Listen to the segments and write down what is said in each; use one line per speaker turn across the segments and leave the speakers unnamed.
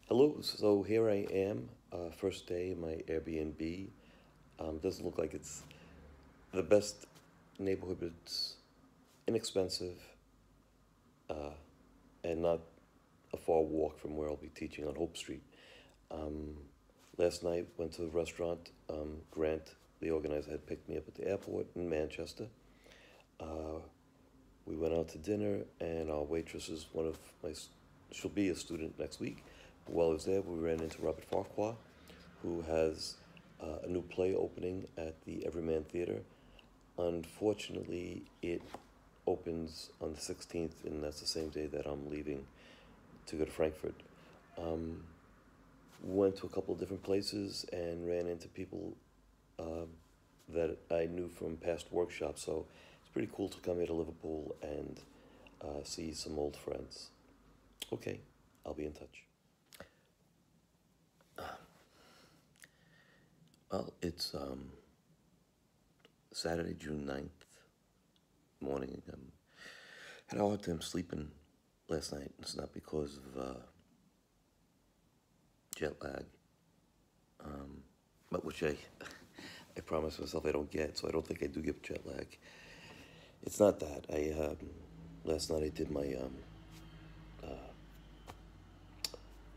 Hello, so here I am, first day in my Airbnb. Doesn't look like it's the best neighborhood, but it's inexpensive and not a far walk from where I'll be teaching on Hope Street. Um, Last night went to the restaurant. Grant, the organizer, had picked me up at the airport in Manchester. Uh, we went out to dinner, and our waitress is one of my. She'll be a student next week. While I was there, we ran into Robert Farquhar, who has a new play opening at the Everyman Theater. Unfortunately, it opens on the 16th, and that's the same day that I'm leaving to go to Frankfurt. Um, Went to a couple of different places and ran into people um, that I knew from past workshops. So it's pretty cool to come here to Liverpool and see some old friends. Okay, I'll be in touch. Well, it's Saturday, June 9th morning. Had a hard time sleeping last night. It's not because of jet lag, but which I promise myself I don't get, so I don't think I do get jet lag. It's not that. Last night I did my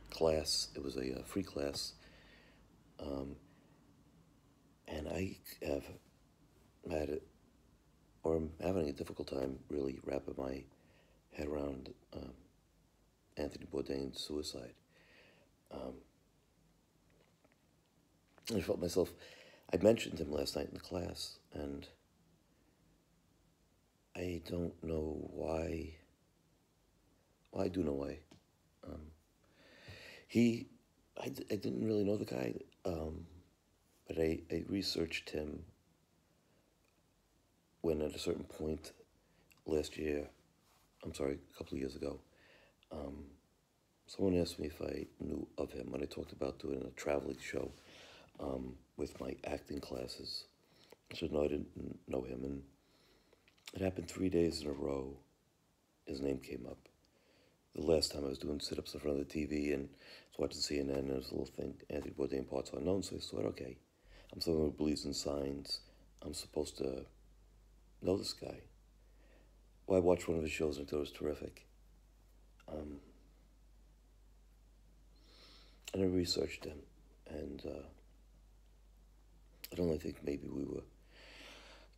class. It was a free class, and I have had it, or I'm having a difficult time really wrapping my head around Anthony Bourdain's suicide. Um, I felt myself. I mentioned him last night in the class, and I don't know why. Well, I do know why. Um, I didn't really know the guy, but I researched him when at a certain point last year, I'm sorry, a couple of years ago, um, someone asked me if I knew of him when I talked about doing a traveling show with my acting classes. I said, no, I didn't know him. And it happened 3 days in a row. His name came up. The last time I was doing sit-ups in front of the TV and I was watching CNN, and there was a little thing, Anthony Bourdain parts unknown, so I thought, okay, I'm someone who believes in signs. I'm supposed to know this guy. Well, I watched one of his shows and I thought it was terrific. Um, and I researched him, and I don't know, I think maybe we were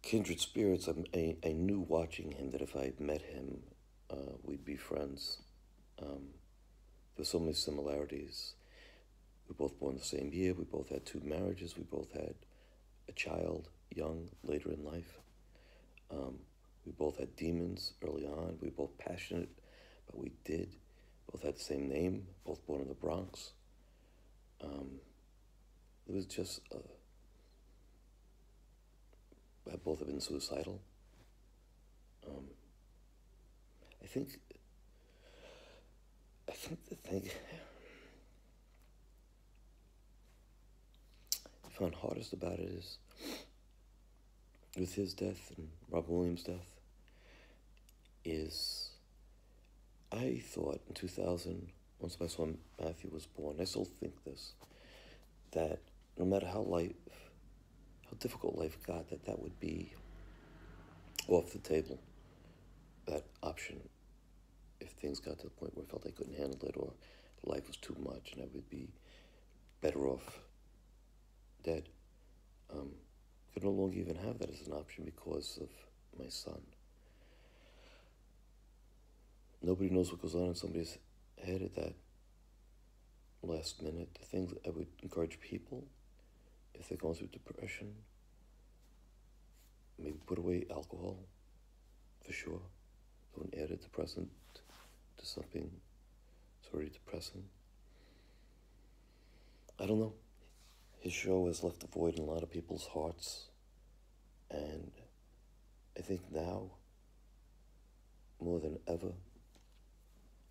kindred spirits. I knew watching him that if I met him, we'd be friends. There's so many similarities. We were both born the same year. We both had two marriages. We both had a child young, later in life. We both had demons early on. We were both passionate, but we did. Both had the same name, both born in the Bronx. It was just, both have been suicidal. Um, I think, I think the thing I found hardest about it is with his death and Rob Williams' death is I thought in 2000, once my son Matthew was born, I still think this, that no matter how difficult life got, that would be off the table, that option, if things got to the point where I felt I couldn't handle it or life was too much and I would be better off dead. Could no longer even have that as an option because of my son. Nobody knows what goes on in somebody's head at that last minute. The things I would encourage people, if they're going through depression, maybe put away alcohol, for sure. Don't add a depressant to something that's already depressing. I don't know. His show has left a void in a lot of people's hearts, and I think now, more than ever,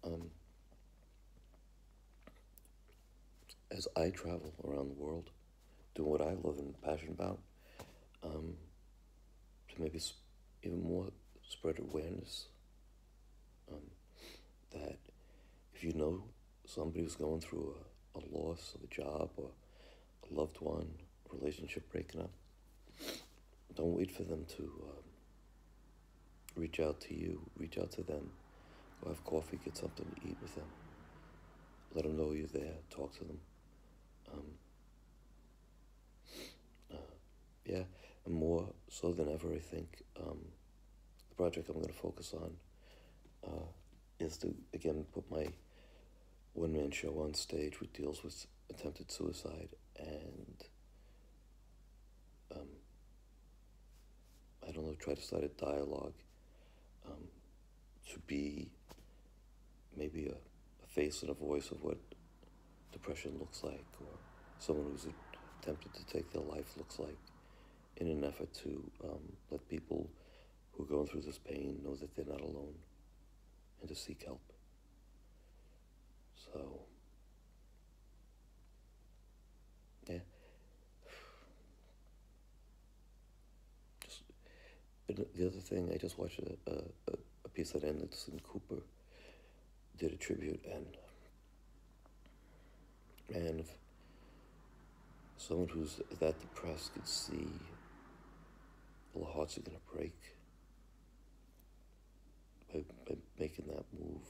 um, as I travel around the world, doing what I love and passionate about, to maybe even more spread awareness that if you know somebody who's going through a loss of a job or a loved one, relationship breaking up, don't wait for them to reach out to you, reach out to them. Go have coffee, get something to eat with them. Let them know you're there, talk to them. Yeah, and more so than ever, I think, the project I'm going to focus on is to, again, put my one-man show on stage, which deals with attempted suicide, and I don't know, try to start a dialogue to be maybe a face and a voice of what depression looks like, or someone who's attempted to take their life looks like, in an effort to let people who are going through this pain know that they're not alone, and to seek help. So, yeah. The other thing, I just watched a piece that Anderson Cooper did a tribute, and if someone who's that depressed could see all the hearts are going to break by making that move,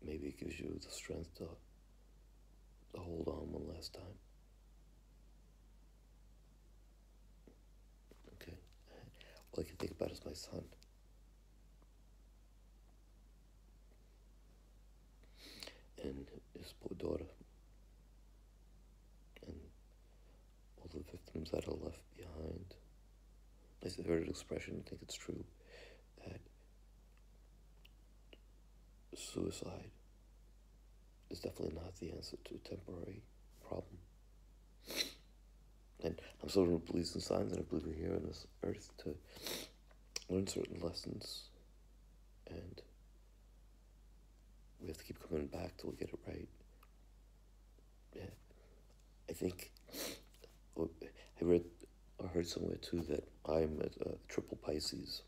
maybe it gives you the strength to hold on one last time. Okay. All I can think about is my son. And his poor daughter. And all the victims that are left behind. I heard an expression, I think it's true, that suicide is definitely not the answer to a temporary problem. And I'm someone who believes in signs, and I believe we're here on this earth to learn certain lessons, and we have to keep coming back till we get it right. Yeah. I think, I heard somewhere too that I'm a triple Pisces,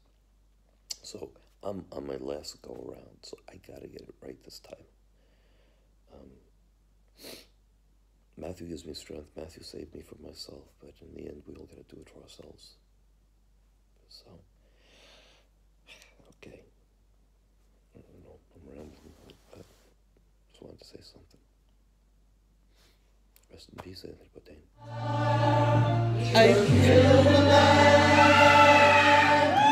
so I'm on my last go around, so I gotta get it right this time. Matthew gives me strength. Matthew saved me from myself, but in the end, we all gotta do it for ourselves. So, okay. I don't know, I'm rambling, but I just wanted to say something. Rest in peace, Anthony Bourdain. I killed a man,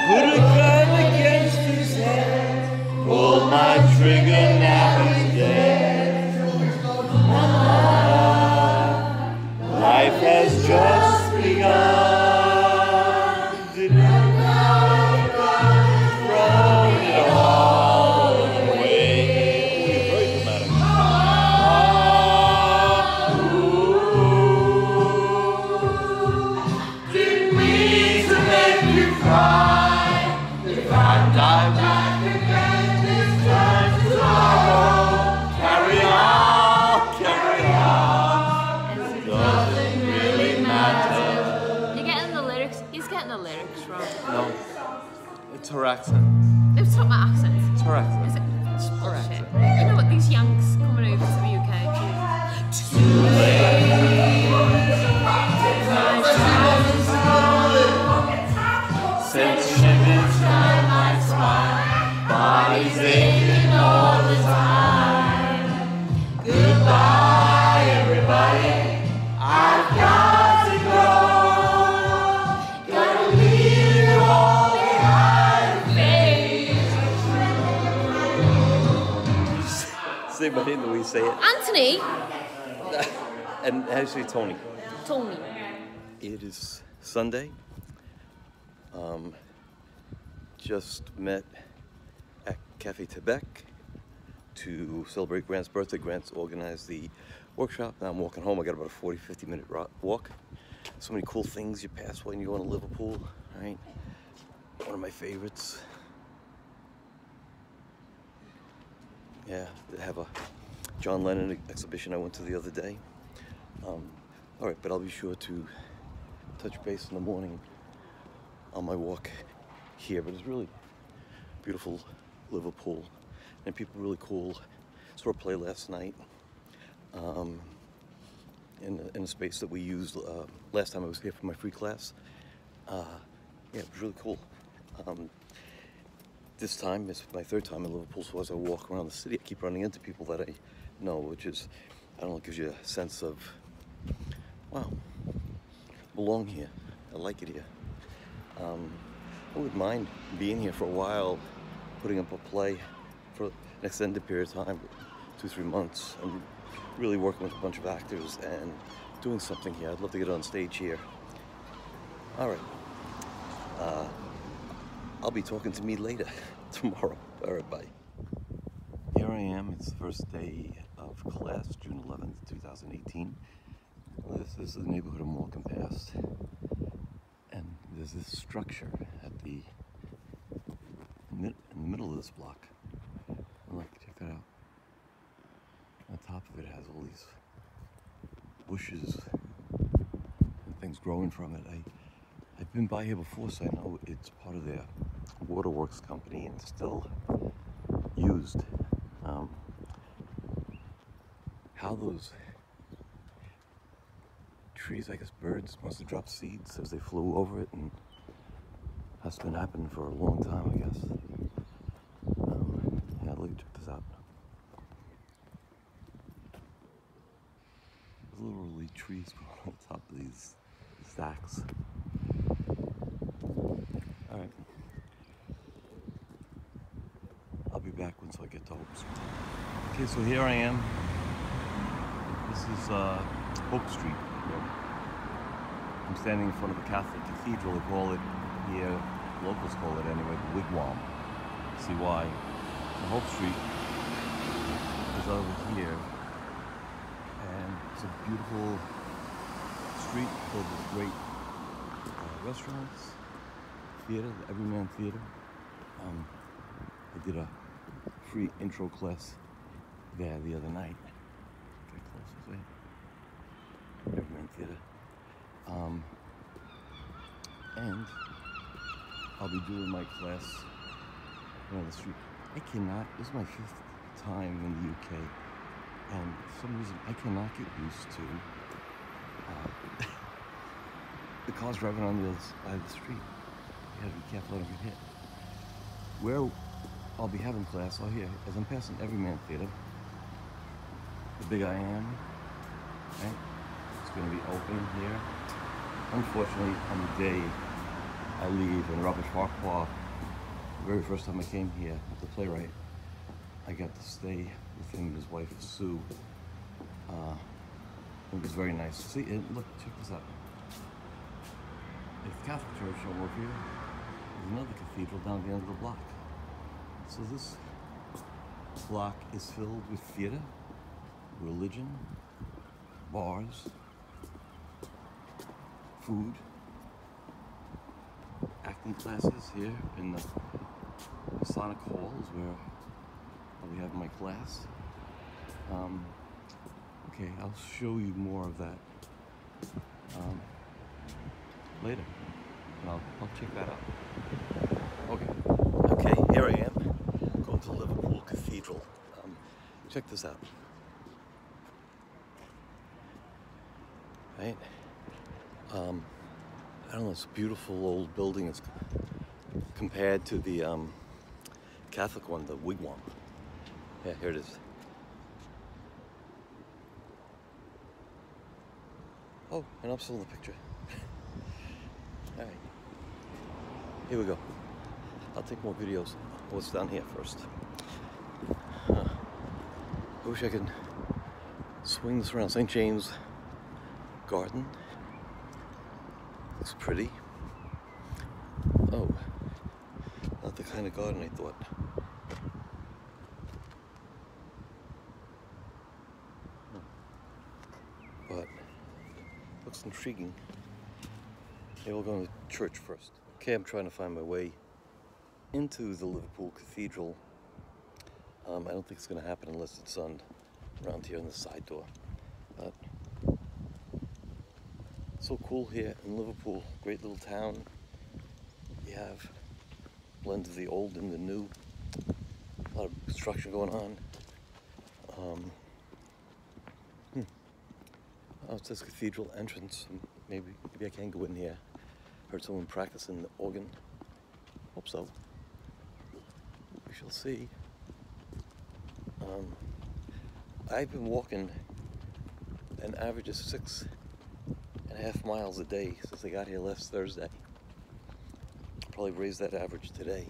put a gun against his head, pulled my trigger, now he's dead. Life has just begun. Didn't throw it all away. Very dramatic. Didn't mean to make you cry. If I die back again this time tomorrow, carry on, carry on. Doesn't really matter.
You're getting the lyrics. He's getting the lyrics wrong.
No, it's her accent.
It's not my accent.
It's her accent.
Is it? It's
Her
bullshit.
accent.
You know what? These Yanks coming over to the UK.
Too late.
Since shivers down my spine, body's aching all the time. Goodbye, everybody. I've got to go. Gotta leave it all behind.
Say my name the way you say it.
Anthony.
And how do you say Tony?
Tony.
It is Sunday. Just met at Cafe Tibet to celebrate Grant's birthday. Grant's organized the workshop. Now I'm walking home. I got about a 40-50 minute walk. So many cool things you pass when you go to Liverpool, right? One of my favorites. Yeah, they have a John Lennon exhibition I went to the other day. All right, but I'll be sure to touch base in the morning on my walk here. But it's really beautiful Liverpool, and people really cool. saw a play last night in a space that we used last time I was here for my free class. Yeah, it was really cool. This time, it's my third time in Liverpool, so as I walk around the city, I keep running into people that I know, which is, I don't know, gives you a sense of, wow, belong here. I like it here. I wouldn't mind being here for a while, putting up a play for an extended period of time, 2-3 months, and really working with a bunch of actors and doing something here. I'd love to get on stage here. All right. I'll be talking to me later, tomorrow. All right, bye. Here I am. It's the first day of class, June 11th, 2018. This is the neighborhood I'm walking past. And there's this structure in the middle of this block. Look, check that out. On top of it has all these bushes and things growing from it. I've been by here before, so I know it's part of their waterworks company and still used. How those trees, I guess birds must have dropped seeds as they flew over it, and that's been happening for a long time, I guess. Yeah, check this out. There's literally trees growing on top of these stacks. All right. I'll be back once I get to Hope Street. Okay, so here I am. This is Hope Street. I'm standing in front of a Catholic cathedral. They call it here, locals call it anyway, the Wigwam. See why? So Hope Street is over here, and it's a beautiful street filled with great restaurants, theater, the Everyman Theater. I did a free intro class there the other night. Get close, see? Everyman Theater. And I'll be doing my class on the street. I cannot, this is my 5th time in the UK, and for some reason I cannot get used to the cars driving on the other side of the street. You gotta be careful, don't get hit. Where I'll be having class, here, as I'm passing Everyman Theater, the Big I Am, right? It's gonna be open here. Unfortunately, on the day I leave, and Robert Farquhar, the very first time I came here, the playwright, I got to stay with him and his wife, Sue. It was very nice. See, and look, check this out. It's the Catholic Church over here. There's another cathedral down the end of the block. So this block is filled with theater, religion, bars, food, acting classes here in the Masonic Hall is where I'll be having my class. Okay, I'll show you more of that later, and I'll check that out. Okay, here I am, going to Liverpool Cathedral. Check this out. Right? I don't know, it's a beautiful old building. It's compared to the Catholic one, the Wigwam. Yeah, here it is. Oh, and I'm still in the picture. All right, here we go. I'll take more videos of what's down here first. I wish I could swing this around. St. James Garden. Looks pretty. Oh, not the kind of garden I thought. But looks intriguing. Maybe we'll go to church first. Okay, I'm trying to find my way into the Liverpool Cathedral. I don't think it's going to happen unless it's on around here on the side door. But so cool here in Liverpool, great little town. You have blend of the old and the new. A lot of construction going on. Oh, it says cathedral entrance. Maybe I can go in here. Heard someone practicing the organ. Hope so. We shall see. I've been walking an average of 6.5 miles a day since I got here last Thursday. Probably raised that average today.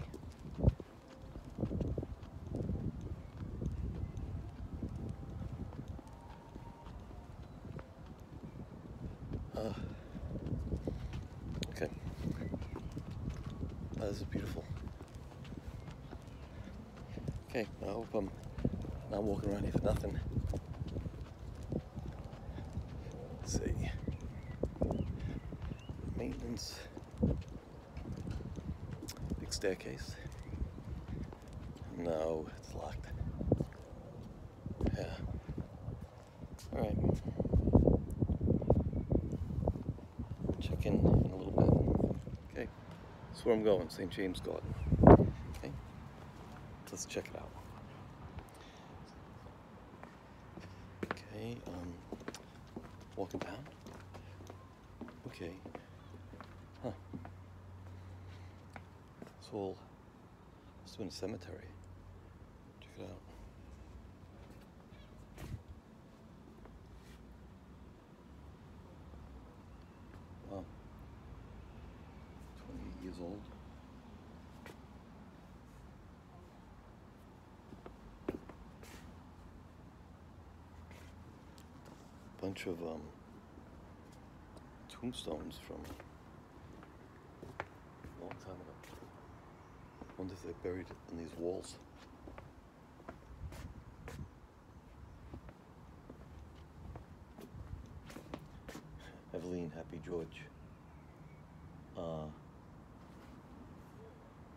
Okay. Oh, this is beautiful. Okay, I hope I'm not walking around here for nothing. Let's see. Maintenance. Big staircase. No, it's locked. Yeah. Alright. Check in a little bit. Okay. That's where I'm going, St. James Garden. Okay. Let's check it out. Okay, walking down. Okay. Huh. It's all, it's in a cemetery. Check it out. Wow. 28 years old. Bunch of tombstones from a long time ago. Wonder if they're buried in these walls. Evelyn, Happy George.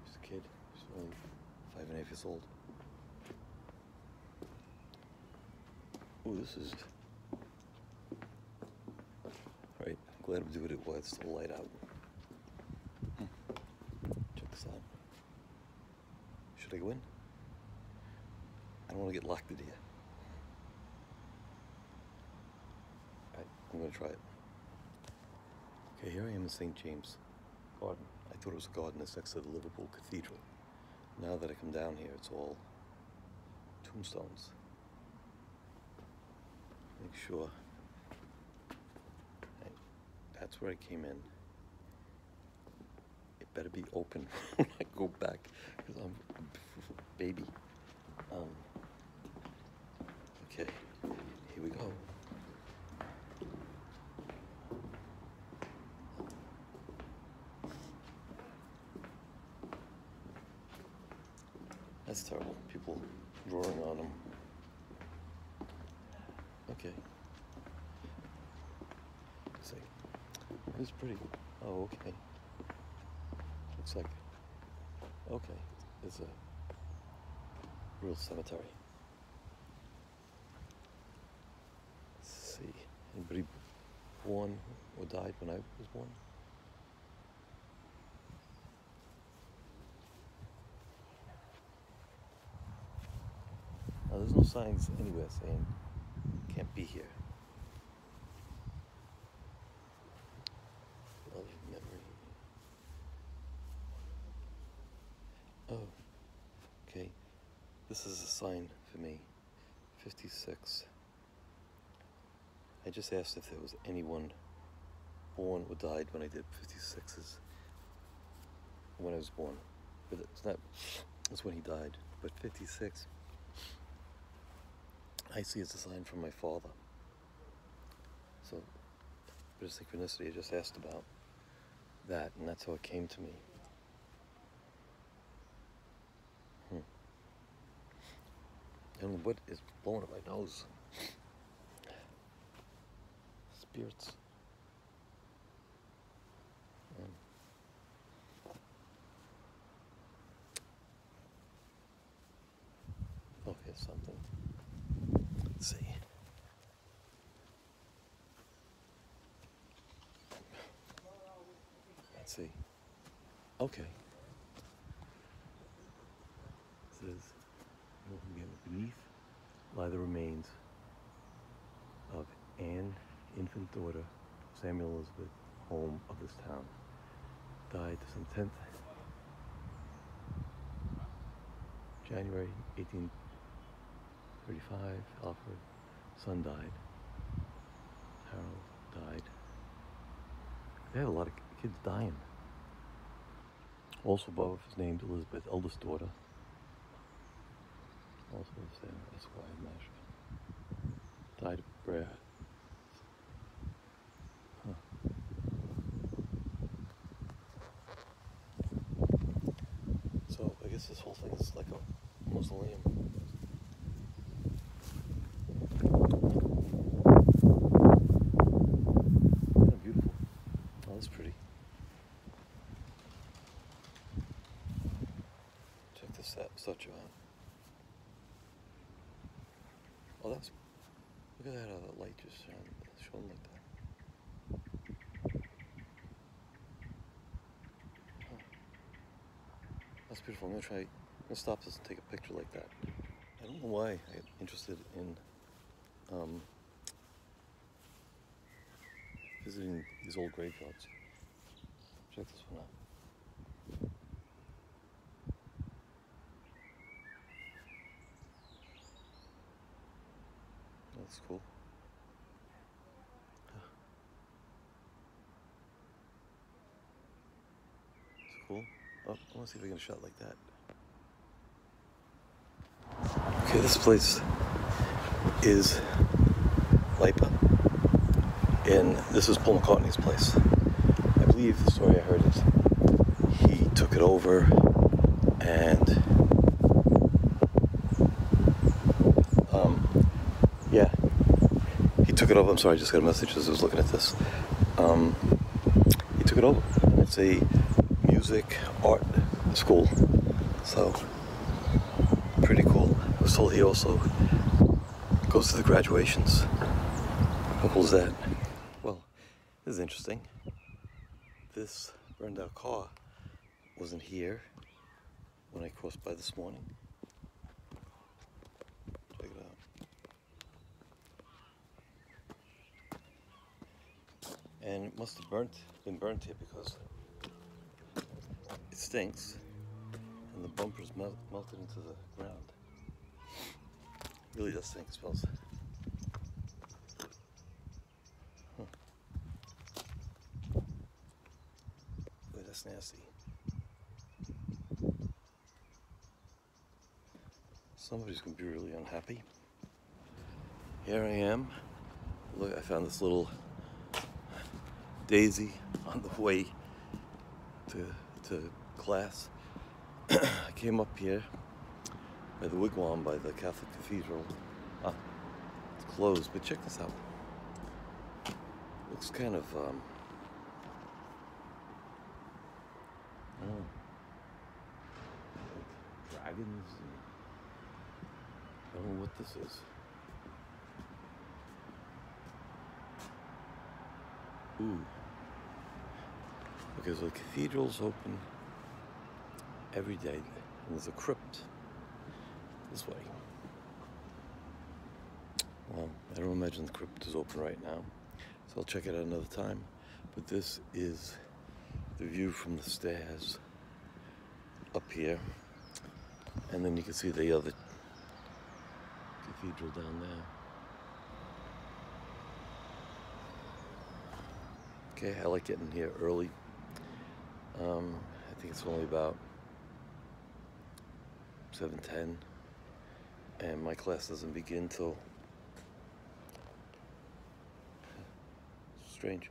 He's a kid. He's only 5.5 years old. Ooh, this is. Right, I'm glad I'm doing it while it's still light out. Check this out. Should I go in? I don't want to get locked in here. Alright, I'm gonna try it. Okay, here I am in St. James Garden. I thought it was a garden that's next to the Liverpool Cathedral. Now that I come down here, it's all tombstones. Make sure. That's where I came in. It better be open when I go back, because I'm a baby. Okay, here we go. That's terrible. People drawing on them. Okay. Let's see. It's pretty. Oh, okay. Looks like. Okay. It's a real cemetery. Let's see. Anybody born or died when I was born? Now, there's no signs anywhere saying can't be here. Love memory. Oh, okay. This is a sign for me. 56. I just asked if there was anyone born or died when I did 56s when I was born. But it's not, that's when he died. But 56, I see it's a sign from my father. So, a bit of synchronicity. I just asked about that, and that's how it came to me. I don't know what is blowing up my nose. Spirits. Oh, here's something. Let's see. Let's see. Okay. It says, beneath lie the remains of Anne, infant daughter of Samuel Elizabeth, home of this town. Died December 10th, January 1835. Alfred, son, died. Harold died. They had a lot of kids dying. Also above is named Elizabeth, eldest daughter. Also Sam Esquire Masher. Died of Brad. So I guess this whole thing is like a mausoleum. Oh, beautiful. Oh, that's pretty. Check this statue out. Oh, that's... Look at that, how the light just shone like that. Huh. That's beautiful. I'm gonna stop this and take a picture like that. I don't know why I got interested in visiting these old graveyards. Check this one out. That's cool. It's cool. Oh, I want to see if I can get a shot like that. Okay, this place is Lipa, and this is Paul McCartney's place. I believe the story I heard is he took it over and yeah, he took it over. I'm sorry, I just got a message as I was looking at this. He took it over. It's a music art school, so pretty cool. I was told he also goes to the graduations. How cool is that? Well, this is interesting. This burned out car wasn't here when I crossed by this morning. Check it out. And it must have been burnt here because it stinks and the bumpers melted into the ground. It really does stink. It smells. Huh. Boy, that's nasty. Somebody's gonna be really unhappy. Here I am. Look, I found this little daisy on the way to class. I came up here by the wigwam by the Catholic Cathedral. Ah, it's closed, but check this out. Looks kind of I don't know, like dragons. I don't know what this is. Ooh. Okay, so the cathedral's open every day, and there's a crypt this way. Well, I don't imagine the crypt is open right now, so I'll check it out another time. But this is the view from the stairs up here, and then you can see the other cathedral down there. Okay, I like getting here early. I think it's only about 7:10, and my class doesn't begin till... Strange.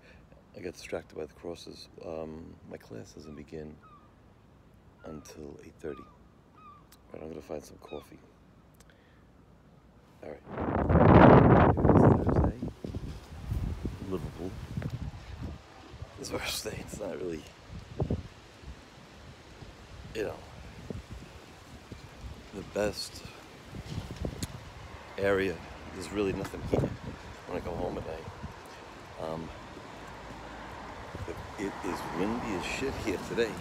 I got distracted by the crosses. My class doesn't begin until 8:30. But I'm gonna find some coffee. All right. It's Thursday, Liverpool. This Thursday, it's not really, you know, the best area. There's really nothing here when I go home at night. But it is windy as shit here today.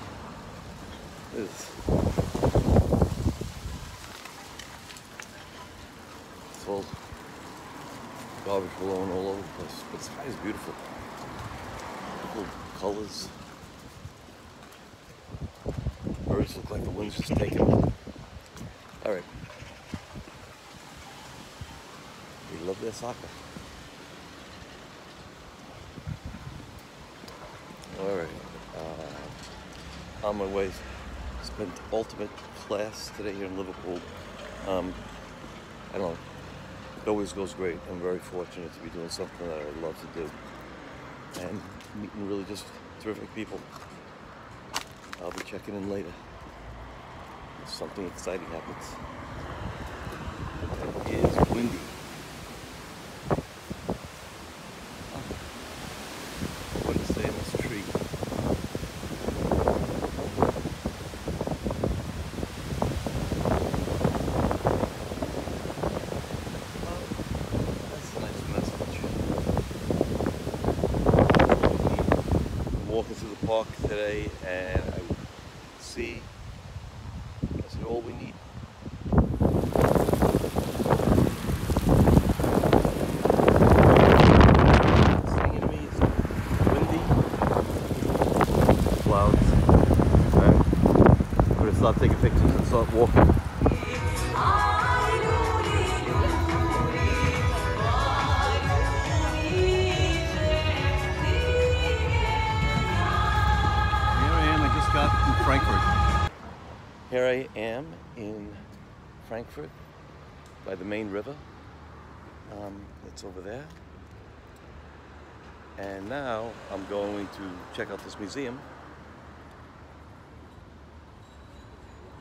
So full. Garbage blowing all over the place. But the sky is beautiful. Beautiful colors. Birds look like the wind's just taking them. Alright. They love their soccer. Alright. On my way. Spent ultimate class today here in Liverpool. I don't know. It always goes great. I'm very fortunate to be doing something that I love to do. And meeting really just terrific people. I'll be checking in later. If something exciting happens. It is windy. What to say in this tree? That's a nice message. I'm walking through the park today and I see that's all we need. Singing to me is windy, clouds. Alright. I'm gonna start taking pictures and start walking.
Frankfurt.
Here I am in Frankfurt by the main river. It's over there. And now I'm going to check out this museum.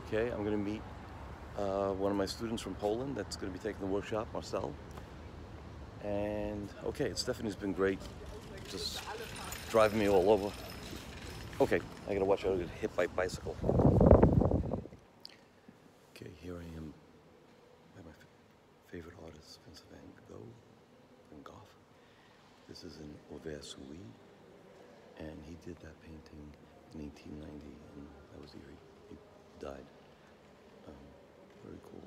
Okay, I'm going to meet one of my students from Poland that's going to be taking the workshop, Marcel. And okay, Stephanie's been great, just driving me all over. Okay, I gotta watch out, I get hit by a bicycle. Okay, here I am by my favorite artist, Vincent van Gogh. This is in Auvers-sur-Oise, and he did that painting in 1890, and that was the year he died. Very cool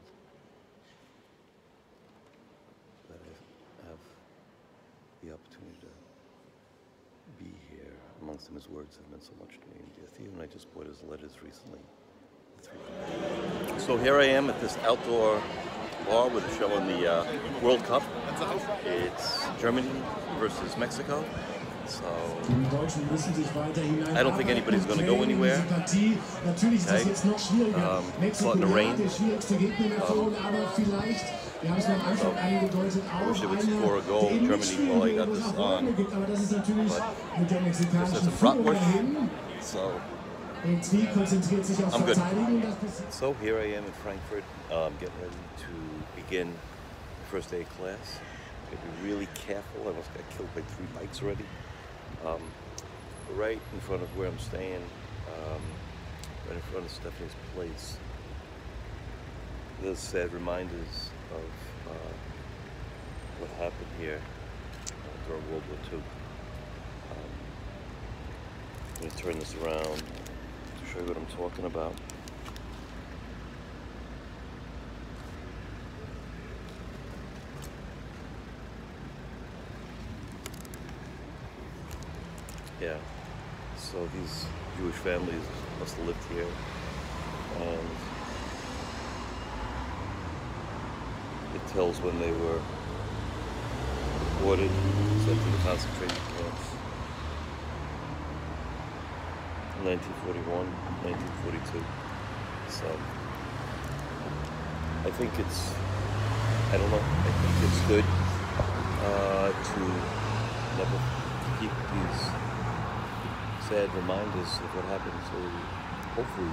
that I have the opportunity to be here. Amongst them, his words have meant so much to me. Dear Theo, and I just bought his letters recently. So here I am at this outdoor bar with a show in the World Cup. It's Germany versus Mexico. So I don't think anybody's going to go anywhere. Okay. It's starting to rain. I wish it would score a goal. Germany while I got this on. But this is a bratwurst, so I'm good. So here I am in Frankfurt, getting ready to begin the first day of class. I have to be really careful. I almost got killed by 3 bikes already. Right in front of where I'm staying, right in front of Stephanie's place. Those sad reminders of what happened here during World War II. I'm going to turn this around to show you what I'm talking about. Yeah, so these Jewish families must have lived here, and it tells when they were deported, sent to the concentration camps. 1941, 1942. So I think it's, I don't know, I think it's good to never keep these sad reminders of what happened, so hopefully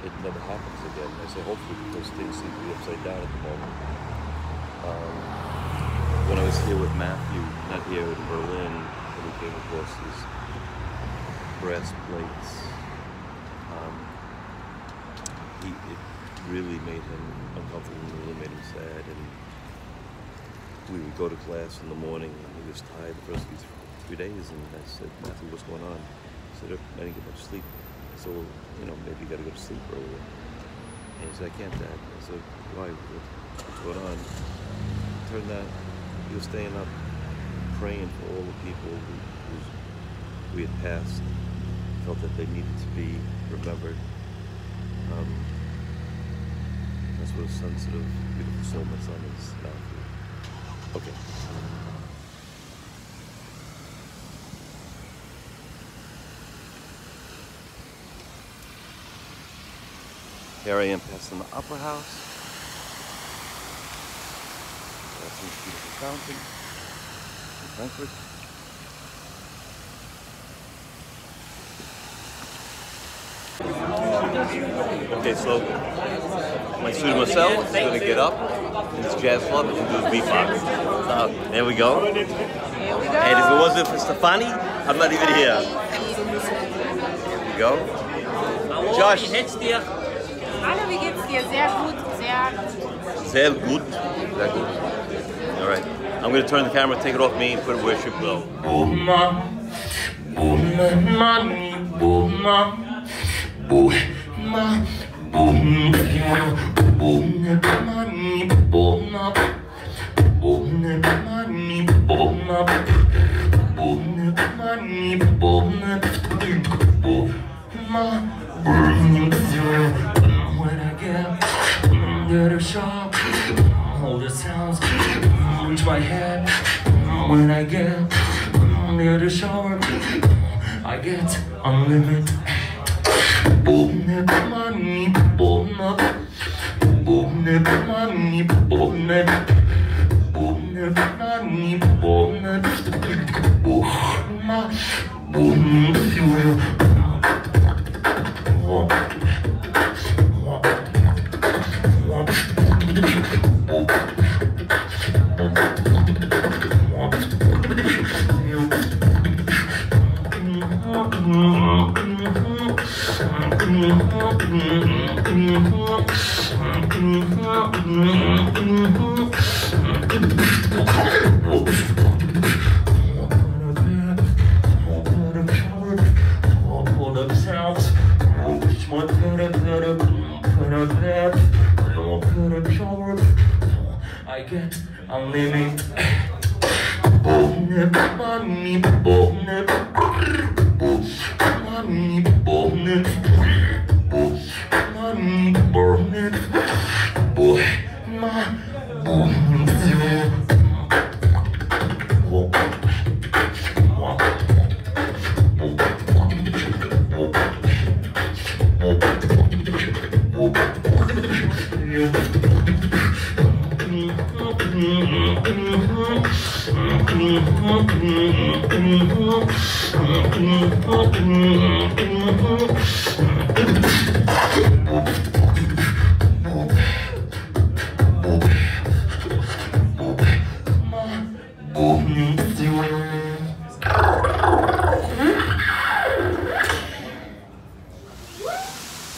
it never happens again. I say hopefully because things seem to be upside down at the moment. When I was here with Matthew, not here in Berlin, when we came across these brass plates, it really made him uncomfortable and really made him sad. And we would go to class in the morning and he was tired the first 3 days, and I said, Matthew, what's going on? He said, I didn't get much sleep. I said, well, you know, maybe you gotta go to sleep earlier. And he said, I can't, Dad. I said, why? What's going on? turn that, he was staying up praying for all the people who we had passed, felt that they needed to be remembered. That's what a sensitive, beautiful soul my son is now. Okay. Here I am passing the Opera House. That's a beautiful fountain in Frankfurt. Okay, so my student Marcel is going to get up in this jazz club and do his beatbox. There we go. And if it wasn't for Stefani, I'm not even here. Here we go. Josh.
Hallo, wie geht's dir? Sehr gut,
Sehr gut. Sehr gut. All right. I'm going to turn the camera, take it off me, and put it where it should go.
When I get under the shop, all the sounds reach my head. When I get near the shower, I get unlimited. Money, I get unlimited.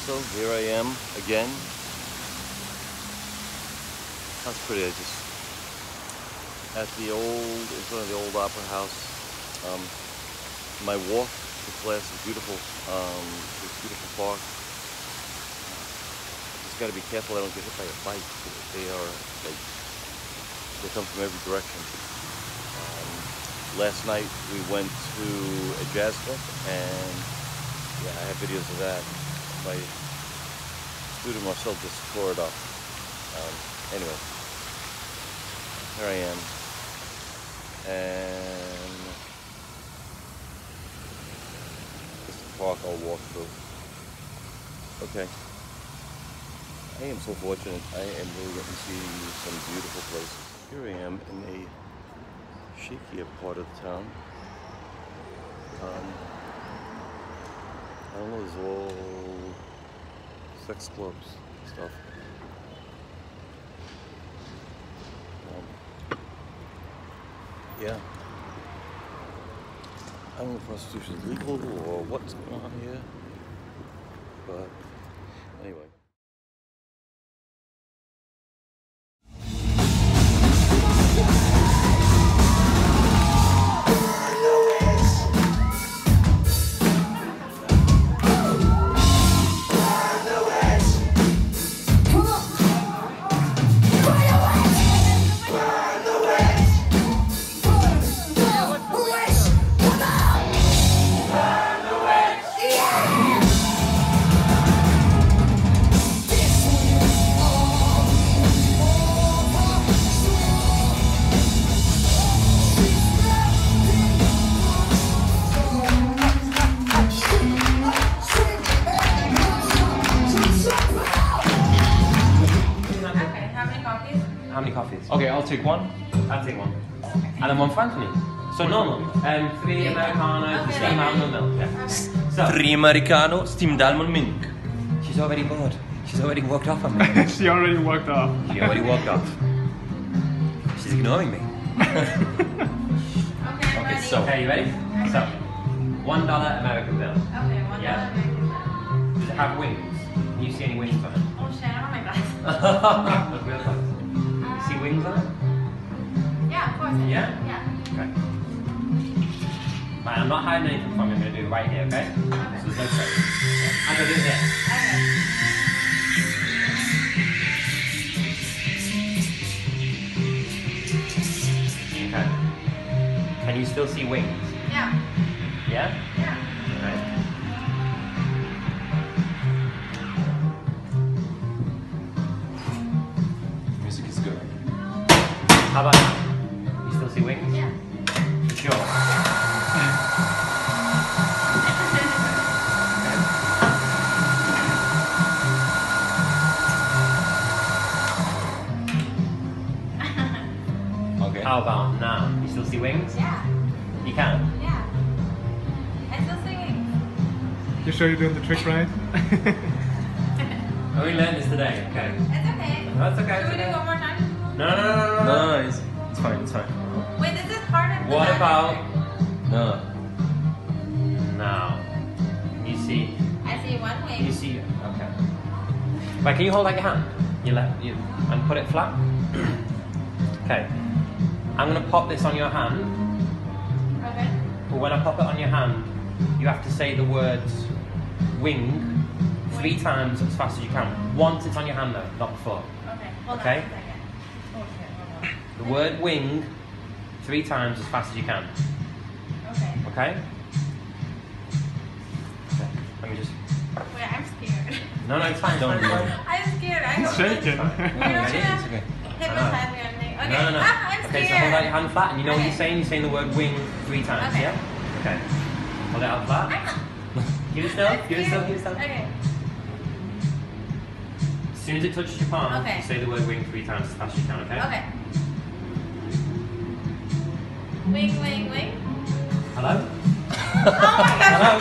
So here I am again. That's pretty. I just at the old, in front of the old Opera House. My walk to class is beautiful. It's a beautiful park. Just got to be careful I don't get hit by a bike. They are like, they come from every direction. Last night we went to a jazz club, and yeah, I have videos of that. My student Marcel just tore it up. Anyway, here I am, and this is the park I'll walk through. Okay. I am so fortunate. I am really getting to see some beautiful places. Here I am in a shakier part of the town. I don't know, there's all sex clubs and stuff. Yeah. I don't know if prostitution is legal or what's going on here, but anyway.
Burn
coffees?
How many coffees?
Okay, I'll take one.
I'll take one. And then one for Anthony. So normal. 3 Americano,
Okay.
steamed almond milk. Yeah. So
3 Americano, steamed almond milk.
she's already bored. She's already walked off on me.
She already walked off.
She already walked off. She's ignoring me.
Okay, I'm ready.
so-
Okay, you ready? So, $1 American bill.
Okay, $1
Yeah.
American bill.
Does it have wings? Can you see any wings on it?
Oh shit, I don't have my glasses.
Look real close. See wings on it?
Yeah, of course. I do.
Yeah?
Yeah.
Okay. Right, I'm not hiding anything from you. I'm going to do it right here, okay? So there's no trick. I'm going to do it here.
Okay.
Okay. Can you still see wings?
Yeah.
Yeah?
Yeah.
Alright.
Music is good.
How about now? You still see wings?
Yeah.
Sure.
Okay.
How about now? You still see wings?
Yeah.
You can.
Yeah. I'm still singing.
You sure you're doing the trick right?
Oh, we learned this today. Okay.
It's okay.
That's okay.
Should we do it one more time?
No.
No, it's fine, it's fine.
Wait, this is part of the
What
magic
about
trick.
No.
now? You see?
I see one
You
wing.
see? Okay. Right, can you hold out your hand? You and put it flat. Okay. I'm gonna pop this on your hand,
Okay.
but when I pop it on your hand, you have to say the words "wing" 3 times as fast as you can. Once it's on your hand though, not before.
Okay. Hold
Okay.
on a second. Oh shit, hold on.
The word "wing" 3 times as fast as you can.
Okay.
Okay? Okay. Let me just.
Wait, I'm scared.
No, it's fine.
Don't
It's fine.
worry.
I'm scared. I
He's
don't
shaking.
You're not
Ready?
gonna
It's okay.
hypnotize me or anything. Okay.
No.
Ah, I'm
Okay,
scared.
so hold out your hand flat, and you know what
Okay.
you're saying? You're saying the word "wing" 3 times.
Okay.
Yeah. Okay. Hold it out flat. Keep it still.
I'm
Keep it still.
scared.
Keep it still.
Okay.
As soon as it touches your palm,
Okay.
you say the word "wing" 3 times as fast as you can. Okay.
Okay. Wing, wing, wing.
Hello.
Oh my god.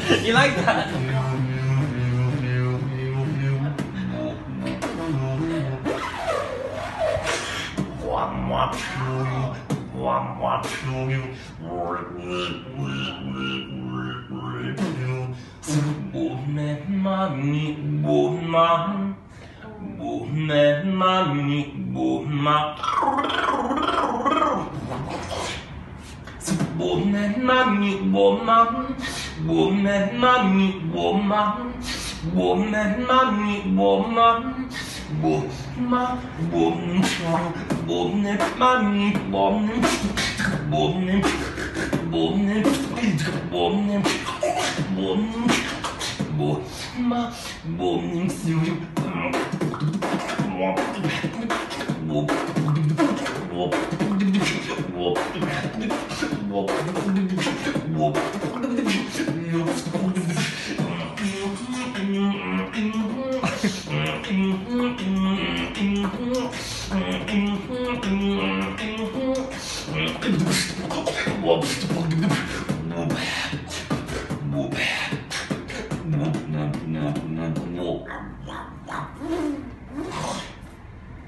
Hello. You like that?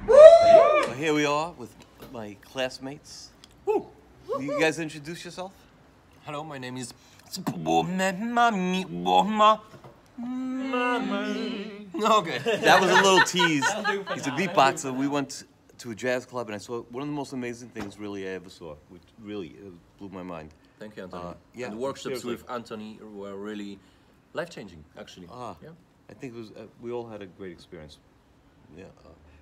So here we are with my classmates. You guys introduce yourself?
Hello, my name is.
Okay. That was a little tease. He's a beatboxer. We went to a jazz club and I saw one of the most amazing things really I ever saw, which really blew my mind.
Thank you, Anthony.
Yeah,
And the workshops
seriously.
with Anthony were really life-changing, actually. Yeah.
I think it was. We all had a great experience. Yeah,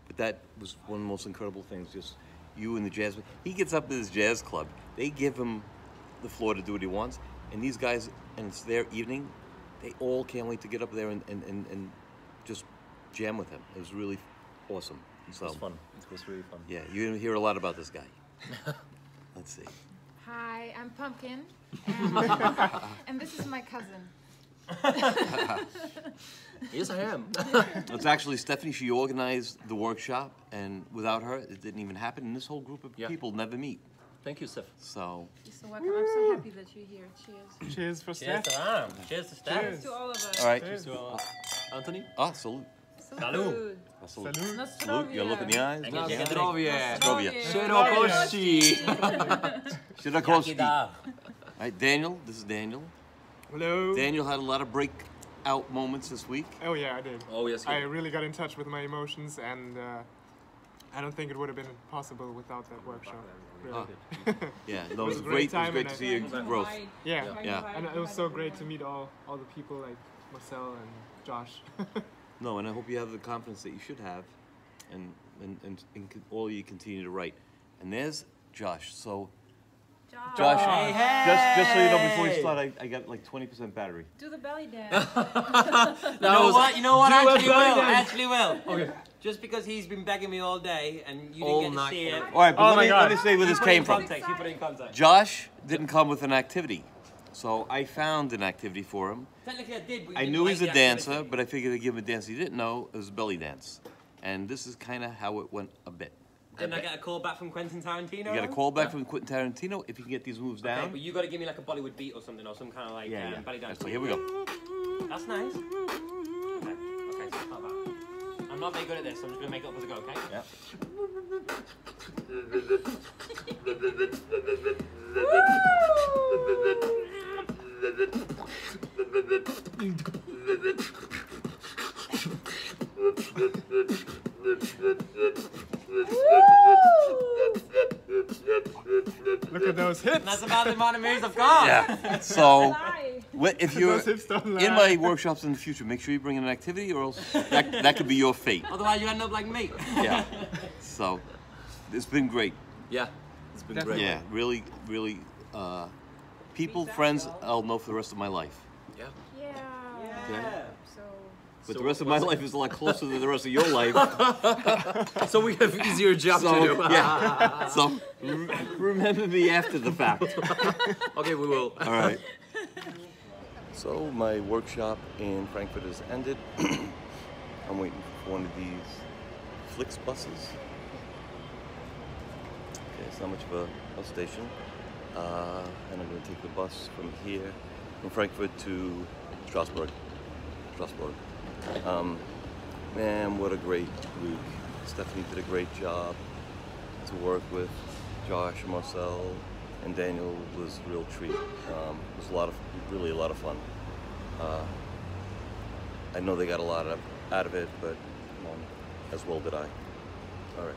but that was one of the most incredible things. Just you and the jazz. He gets up at his jazz club. They give him the floor to do what he wants, and these guys, and it's their evening. They all can't wait to get up there and just jam with him. It was really awesome.
It was fun. It was really fun.
Yeah, you're gonna hear a lot about this guy. Let's see.
Hi, I'm Pumpkin, and this is my cousin.
Yes, I am.
It's actually Stephanie. She organized the workshop, and without her, it didn't even happen. And this whole group of people never meet.
Thank you, Steph.
So.
You're so welcome. I'm so happy that you're here. Cheers.
Cheers for
Cheers
Steph.
to them. Cheers to Steph.
Cheers to all of us.
All right.
Anthony?
Ah, salute.
Salud.
Ah, salute.
Salud.
Salute. You look in the eyes.
Zdrowie.
Zdrowie.
Szerokości.
Shirakowski.
Jaki
All right, Daniel. This is Daniel.
Hello.
Daniel had a lot of breakout moments this week.
Oh yeah, I did.
Oh, yes.
I really got in touch with my emotions, and I don't think it would have been possible without that workshop. Really.
Yeah, no, it was
a
great.
great
It was
time,
great
and
to see your growth.
Yeah.
Yeah.
And it was so great to meet all the people like Marcel and Josh.
No, and I hope you have the confidence that you should have, and all you continue to write. And there's Josh. So, Josh, just so you know, before you start, I got like 20% battery.
Do the belly dance.
You know what? I actually will.
Okay.
Just because he's been begging me all day and you
All
didn't get
night.
to see it.
All right, but
Oh my
let me
God.
say where this came from.
You put it in context.
Josh didn't come with an activity, so I found an activity for him.
Technically I did, but you
I
didn't
knew
like
he's a
the
dancer,
activity.
but I figured I'd give him a dance he didn't know. It was a belly dance, and this is kind of how it went a bit.
Didn't I get a call back from Quentin Tarantino?
You got a call back from Quentin Tarantino if you can get these moves down.
Okay, but you got to give me like a Bollywood beat or something, or some kind of like belly dance.
So here we go.
That's nice. Okay, so it's not bad. I'm not very good at this, so I'm just gonna make it up as I go, okay?
Yeah.
Look at those hips.
And that's about the amount of moves I've got.
Yeah. So, if you're
Those hips don't lie.
in my workshops in the future, make sure you bring an activity, or else that could be your fate.
Otherwise, you end up like me.
Yeah. So, it's been great.
Yeah. It's been
Definitely.
great.
Yeah, really, really. People, friends, I'll know for the rest of my life.
Yeah.
Okay?
So.
But
So
the rest of my life is a lot closer than the rest of your life.
So we have easier job to
So,
do.
yeah. So, remember me after the fact.
Okay, we will.
All right. So my workshop in Frankfurt has ended. I'm waiting for one of these Flix buses. Okay, it's not much of a bus station. And I'm going to take the bus from here, from Frankfurt to Strasbourg. Man, what a great week. Stephanie did a great job to work with. Josh and Marcel and Daniel was a real treat. It was really a lot of fun. I know they got a lot out of it, but as well did I. All right.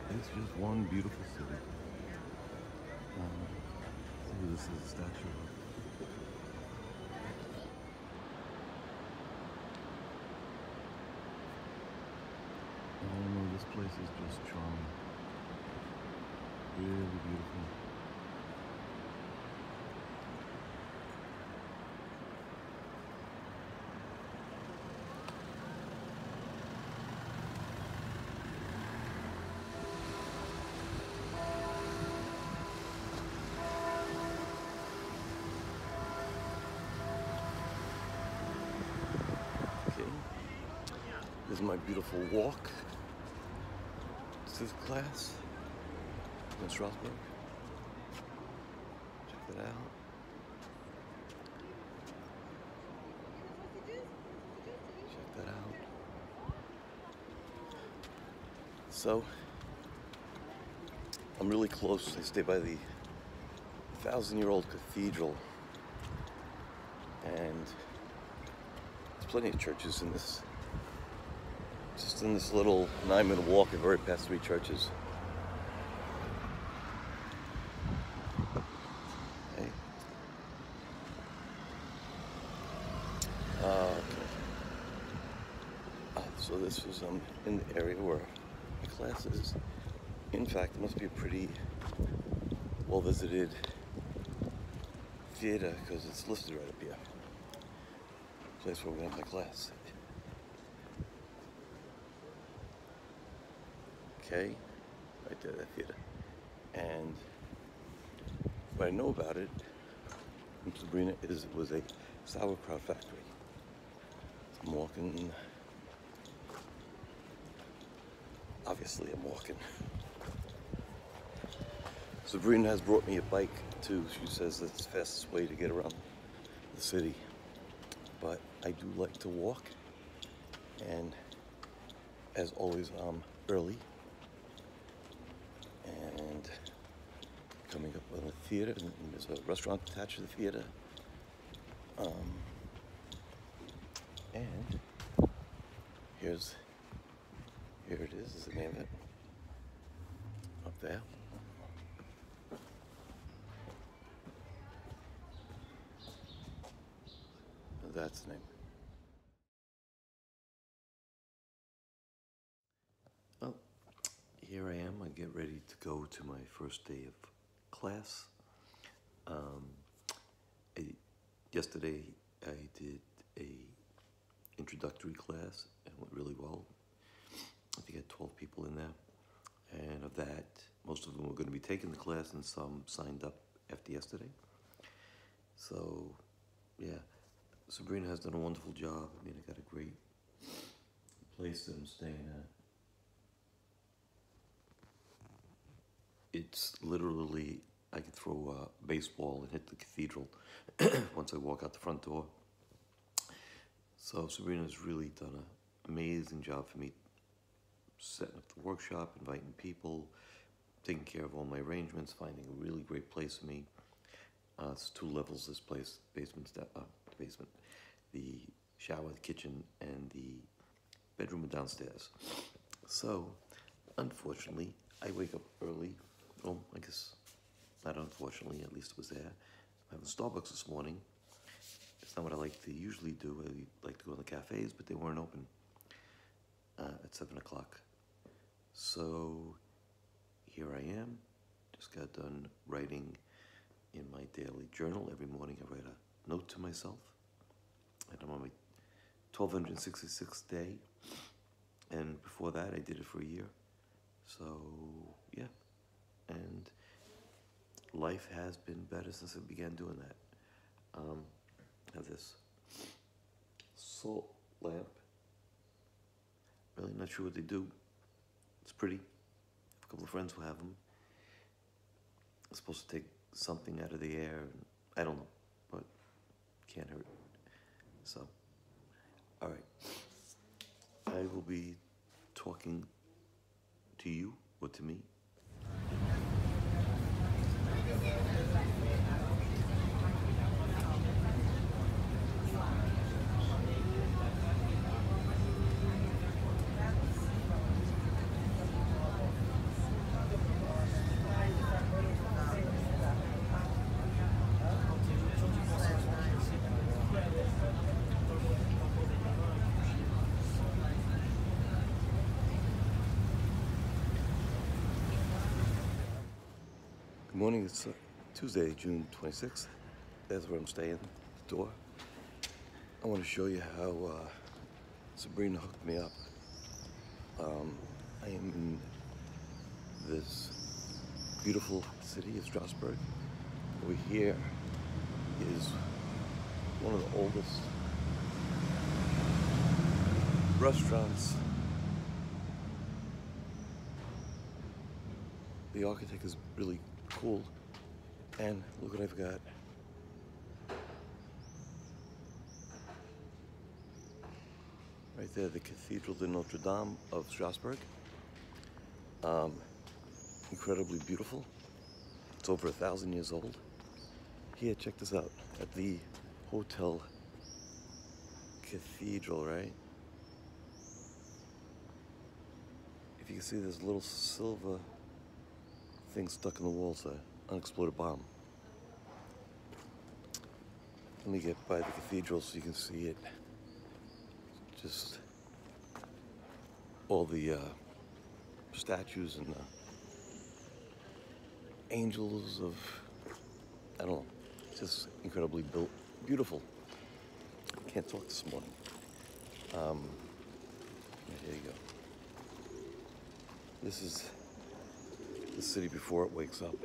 It's just one beautiful city. See, this is a statue of. I don't know, this place is just charming. Really beautiful. This is my beautiful walk to the class in Strasbourg. Check that out. Check that out. So, I'm really close. I stay by the 1,000-year-old cathedral, and there's plenty of churches in this. Just in this little 9-minute walk, I've already passed 3 churches. Okay. So this is in the area where my class is. In fact, it must be a pretty well-visited theater because it's listed right up here. Place where we're going to have my class. Okay, right there, that theater. And what I know about it from Sabrina is it was a sauerkraut factory. I'm walking. Obviously, I'm walking. Sabrina has brought me a bike too. She says it's the fastest way to get around the city. But I do like to walk, and as always, I'm early. And coming up with a theater, and there's a restaurant attached to the theater. And here it is the name of it. Up there. That's the name. Well, here I am. I get ready to go to my first day of class. Yesterday I did a introductory class and it went really well. I think I had 12 people in there, and of that, most of them were going to be taking the class and some signed up after yesterday. So, yeah, Sabrina has done a wonderful job. I mean, I got a great place that I'm staying at. It's literally, I could throw a baseball and hit the cathedral once I walk out the front door. So Sabrina's really done an amazing job for me, setting up the workshop, inviting people, taking care of all my arrangements, finding a really great place for me. It's 2 levels, this place, basement, the shower, the kitchen, and the bedroom are downstairs. So, unfortunately, I wake up early. Well, I guess not unfortunately, at least it was there. I'm having Starbucks this morning. It's not what I like to usually do. I like to go to the cafes, but they weren't open at 7 o'clock. So here I am. Just got done writing in my daily journal. Every morning I write a note to myself. And I'm on my 1266th day. And before that, I did it for a year. So, yeah. And life has been better since I began doing that. I have this salt lamp. Really not sure what they do. It's pretty. A couple of friends will have them. It's supposed to take something out of the air. I don't know, but can't hurt. So, all right. I will be talking to you or to me. Good morning, it's Tuesday, June 26th. That's where I'm staying, the door. I want to show you how Sabrina hooked me up. I am in this beautiful city of Strasbourg. Over here is one of the oldest restaurants the architect is really cool. And look what I've got. Right there, the Cathedral de Notre Dame of Strasbourg. Incredibly beautiful. It's over 1,000 years old. Here, check this out. At the Hotel Cathedral, right? If you can see, there's a little silver thing stuck in the walls there. Unexploded bomb. Let me get by the cathedral so you can see it. Just all the statues and angels of, I don't know, it's just incredibly beautiful. Can't talk this morning. Yeah, here you go. This is the city before it wakes up.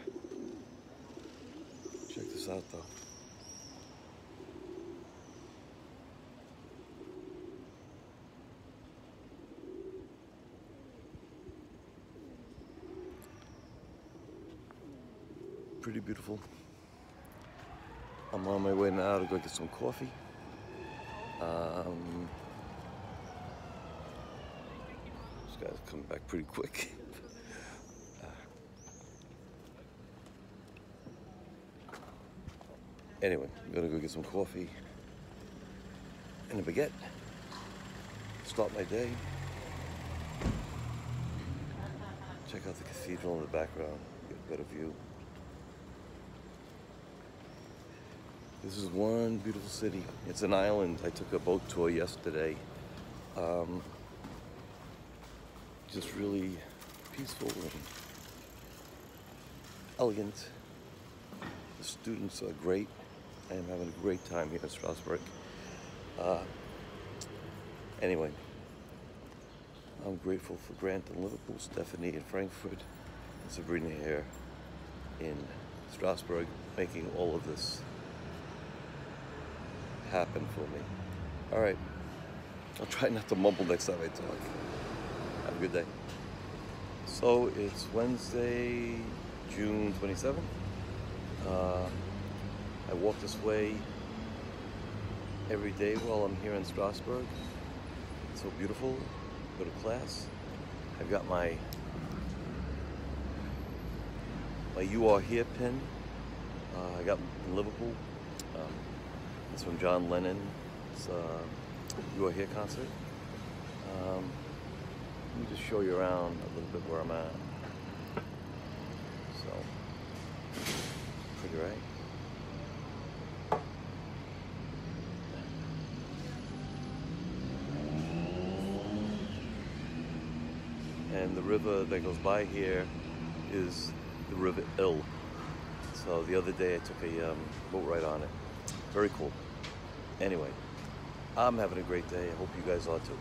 Check this out though. Pretty beautiful. I'm on my way now to go get some coffee. This guy's coming back pretty quick. Anyway, I'm gonna go get some coffee and a baguette. Start my day. Check out the cathedral in the background, get a better view. This is one beautiful city. It's an island. I took a boat tour yesterday. Just really peaceful and elegant. The students are great. I am having a great time here in Strasbourg. Anyway, I'm grateful for Grant in Liverpool, Stephanie in Frankfurt, and Sabrina here in Strasbourg, making all of this happen for me. All right, I'll try not to mumble next time I talk. Have a good day. So it's Wednesday, June 27th. I walk this way every day while I'm here in Strasbourg. It's so beautiful. Go to class. I've got my You Are Here pin. I got in Liverpool. It's from John Lennon's You Are Here concert. Let me just show you around a little bit where I'm at. So, pretty, right? And the river that goes by here is the River Ill. So the other day I took a boat ride on it. Very cool. Anyway, I'm having a great day. I hope you guys are too.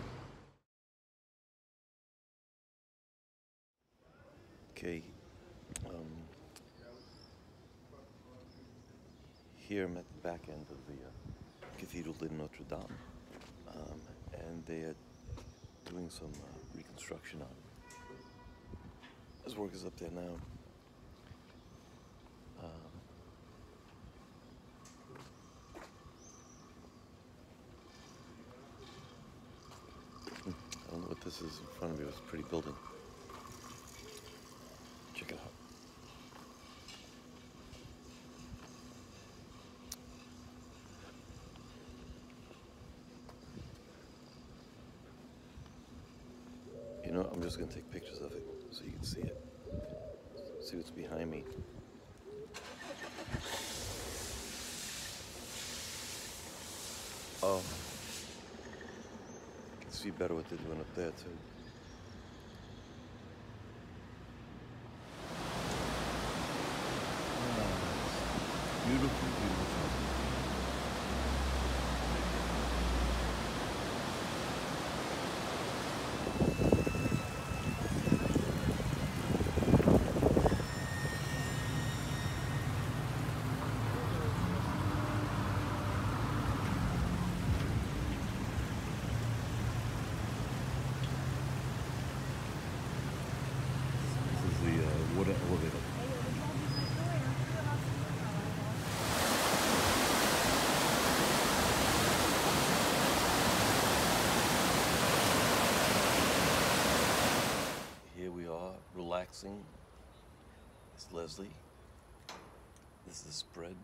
Okay. Here I'm at the back end of the Cathedral de Notre Dame. And they are doing some reconstruction on it. His work is up there now. I don't know what this is in front of me. It's a pretty building. Check it out. You know, I'm just going to take pictures of it so you can see it. See what's behind me. Oh. You can see better what they're doing up there, too. Beautiful, beautiful. Water elevator. relaxing. It's Leslie. This is the spread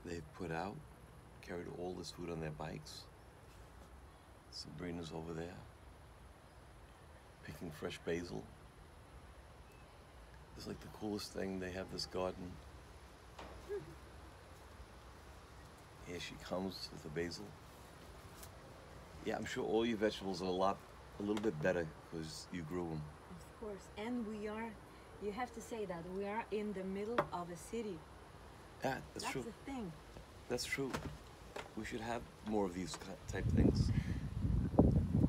they've put out. Carried all this food on their bikes. Sabrina's over there, picking fresh basil. It's like the coolest thing. They have this garden. Here she comes with the basil. Yeah, I'm sure all your vegetables are a little bit better because you grew them.
Of course, and you have to say that we are in the middle of a city.
Yeah, that's true.
That's the thing.
That's true. We should have more of these type things.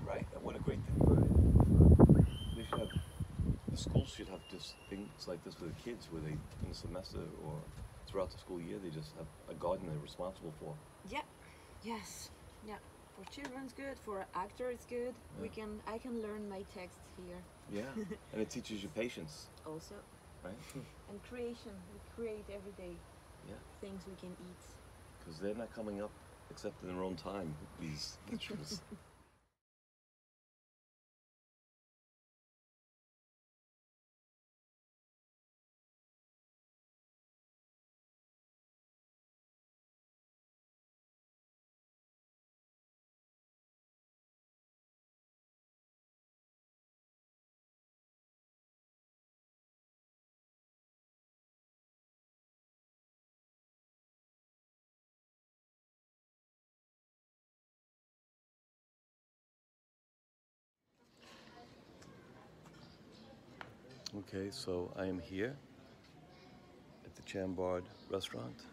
Right, and what a great thing. They should have, the schools should have just things like this for the kids where they, in the semester or throughout the school year, they just have a garden they're responsible for.
Yeah. Yes. Yeah. For children it's good. For actors it's good.
Yeah.
I can learn my text here.
Yeah, and it teaches you patience,
Also.
right?
And creation. We create every day
Yeah,
things we can eat.
because they're not coming up except in their own time, these vegetables. Okay, so I am here at the Chambord restaurant.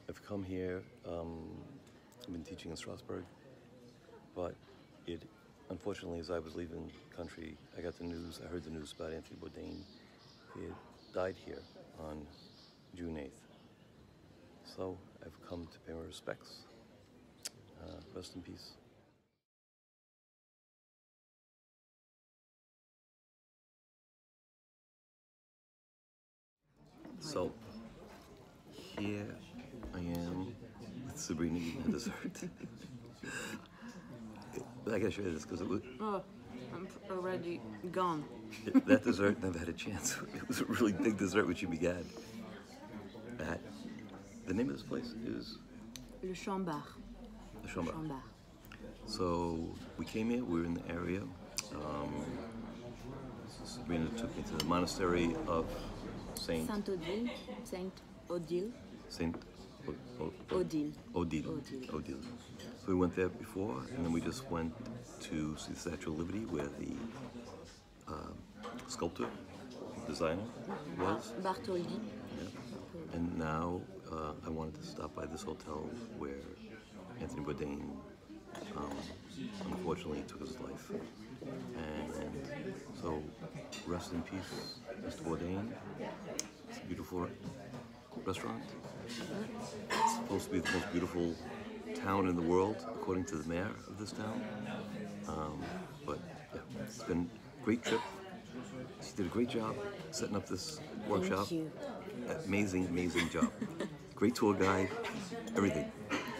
I've come here, I've been teaching in Strasbourg, but unfortunately, as I was leaving the country, I heard the news about Anthony Bourdain. He had died here on June 8th. So I've come to pay my respects. Rest in peace. So, here I am with Sabrina eating a dessert. I gotta show you this because it was.
Oh, I'm already gone.
That dessert never had a chance. It was a really big dessert which you began. The name of this place is?
Le Chambard.
The Chambard. So, we came here, we were in the area. Sabrina took me to the monastery of Saint
Odile. Saint Odile.
Saint
Odile.
Odile. So we went there before, and then we just went to see the Statue of Liberty where the sculptor, designer was.
Bartholdi.
Yeah. And now I wanted to stop by this hotel where Anthony Bourdain unfortunately took his life. And so rest in peace, Mr. Bourdain. It's a beautiful restaurant. It's supposed to be the most beautiful town in the world, according to the mayor of this town. But yeah, it's been a great trip. She did a great job setting up this workshop.
Thank you.
Amazing, amazing job. Great tour guide, everything.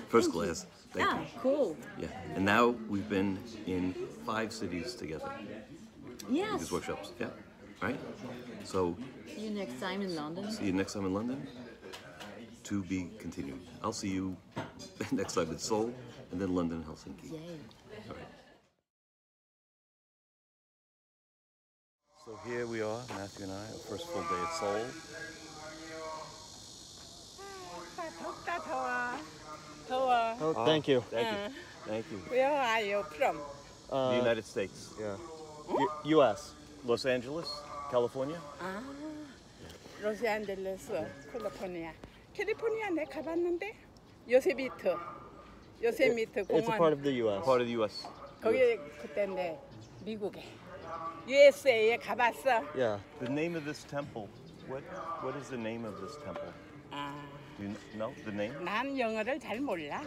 First class. Thank you.
Cool.
Yeah, and now we've been in 5 cities together.
Yes.
These workshops, yeah, right? So,
See you next time in London.
see you next time in London. To be continued. I'll see you next time in Seoul, and then London, Helsinki.
Yay.
All right. So here we are, Matthew and I, our first full day at Seoul.
Oh, thank you.
Thank you. Thank you.
Where are you from?
The United States.
Yeah. U.S.
Los Angeles, California.
아, 로스앤젤레스, 캘리포니아. 캘리포니아 내 가봤는데 요세미트
It's a part of the U.S.
Part of the U.S.
거기 그때 내 미국에 USA에 가봤어.
Yeah.
The name of this temple. What is the name of this temple?
아,
Do you know the name?
난 영어를 잘 몰라.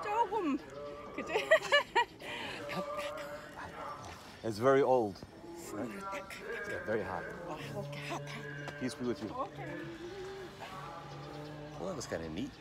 조금 그죠?
It's very old. Right? Yeah, very hot. Peace be with you. Well, that was kind of neat.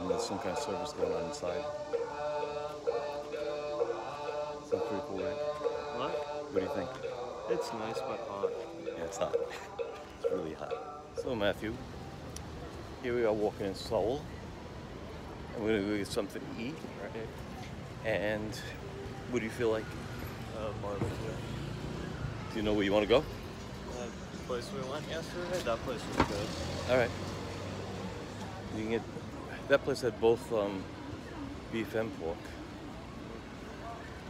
and there's some kind of service going on inside. Sounds pretty cool, right?
What?
What do you think?
It's nice but hot.
Yeah, it's hot. It's really hot. So Matthew, here we are walking in Seoul, and we're gonna go get something to eat.
Right.
And what do you feel like?
Barbecue.
Do you know where you want to go?
The place we went yesterday, that place was good.
All right. You can get that place had both beef and pork.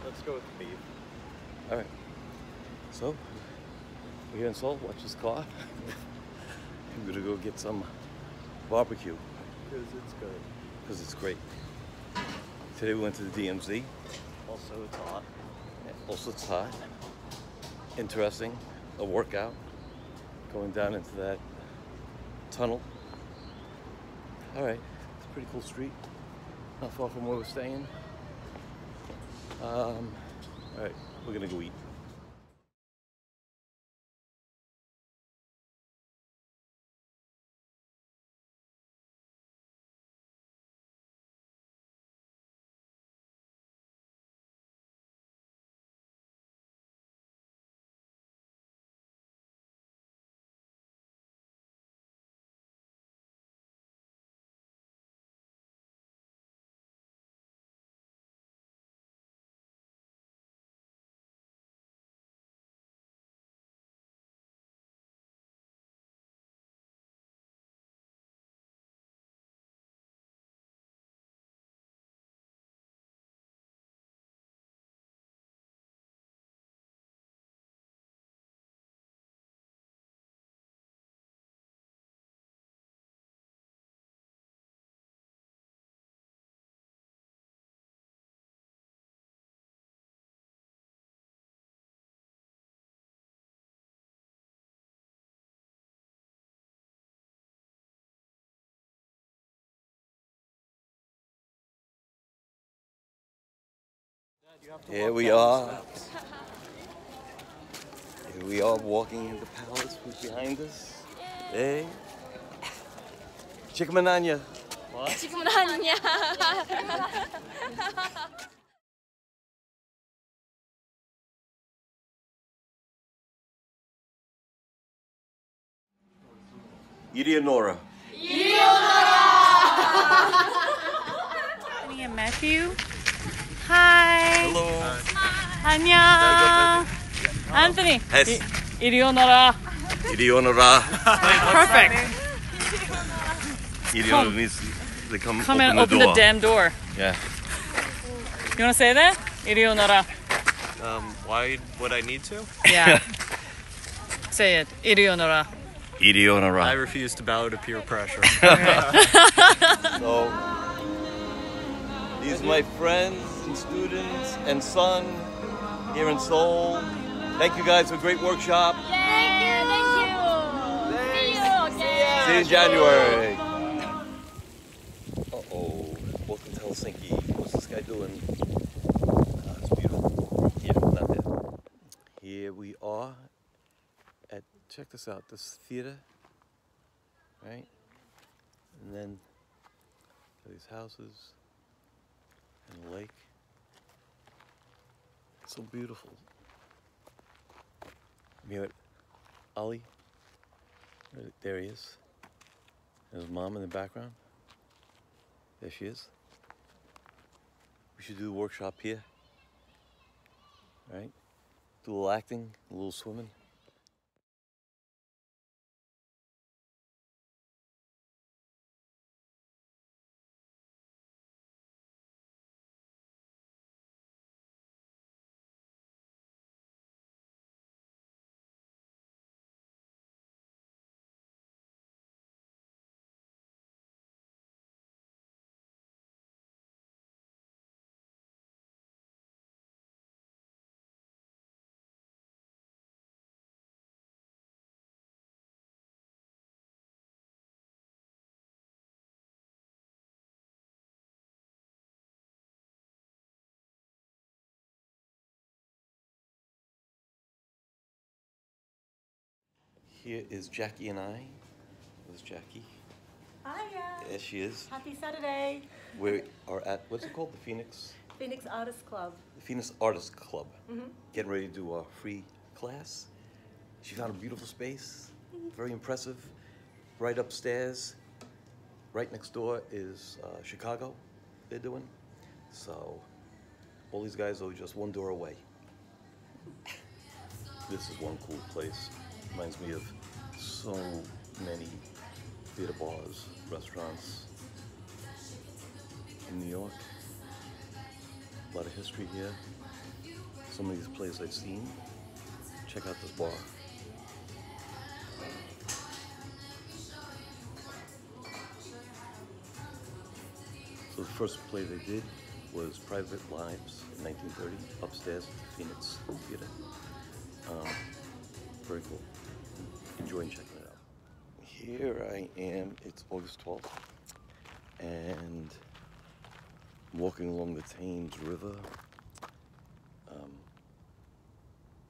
Let's go with beef.
All right. So we're here in Seoul. Watch this car. I'm gonna go get some barbecue
Because it's good.
because it's great. Today we went to the DMZ.
Also, it's hot.
Also, it's hot. Interesting. A workout. Going down into that tunnel. All right. It's a pretty cool street. Not far from where we're staying. All right. We're gonna go eat. Here we are. Here we are walking in the palace. Who's behind us? Hey. Chikamananya.
What?
지금은 아니냐.
Eleonora.
Anthony and Matthew. Hi.
Hello.
안녕. Anthony.
Yes.
Eleonora.
Eleonora.
Perfect.
Eleonora needs to come
Come and
open
open the damn door.
Yeah.
You want to say that? Eleonora.
Why would I need to?
Yeah. Say it. Eleonora.
Eleonora.
I refuse to bow to peer pressure.
So, these are my friends and students and son here in Seoul. Thank you guys for a great workshop.
Thank you. See you again.
See you in January. Uh-oh. Welcome to Helsinki. What's this guy doing? It's beautiful. Yeah, not there. Here we are at, check this out, this theater, right? And then these houses and the lake. It's so beautiful. I'm here at Ali. There he is. And his mom in the background. There she is. We should do a workshop here. Right? Do a little acting, a little swimming. Here is Jackie and I. There's Jackie.
Hiya.
There she is.
Happy Saturday.
We are at, what's it called? The Phoenix?
Phoenix Artists Club.
The Phoenix Artists Club.
Mhm.
Getting ready to do our free class. She found a beautiful space, very impressive. Right upstairs, right next door is Chicago they're doing. So all these guys are just one door away. This is one cool place. Reminds me of so many theater bars, restaurants in New York. A lot of history here. Some of these places I've seen. Check out this bar. So the first play they did was Private Lives in 1930, upstairs at the Phoenix Theater. Very cool. Enjoying checking it out. Here I am, it's August 12th, and I'm walking along the Thames River.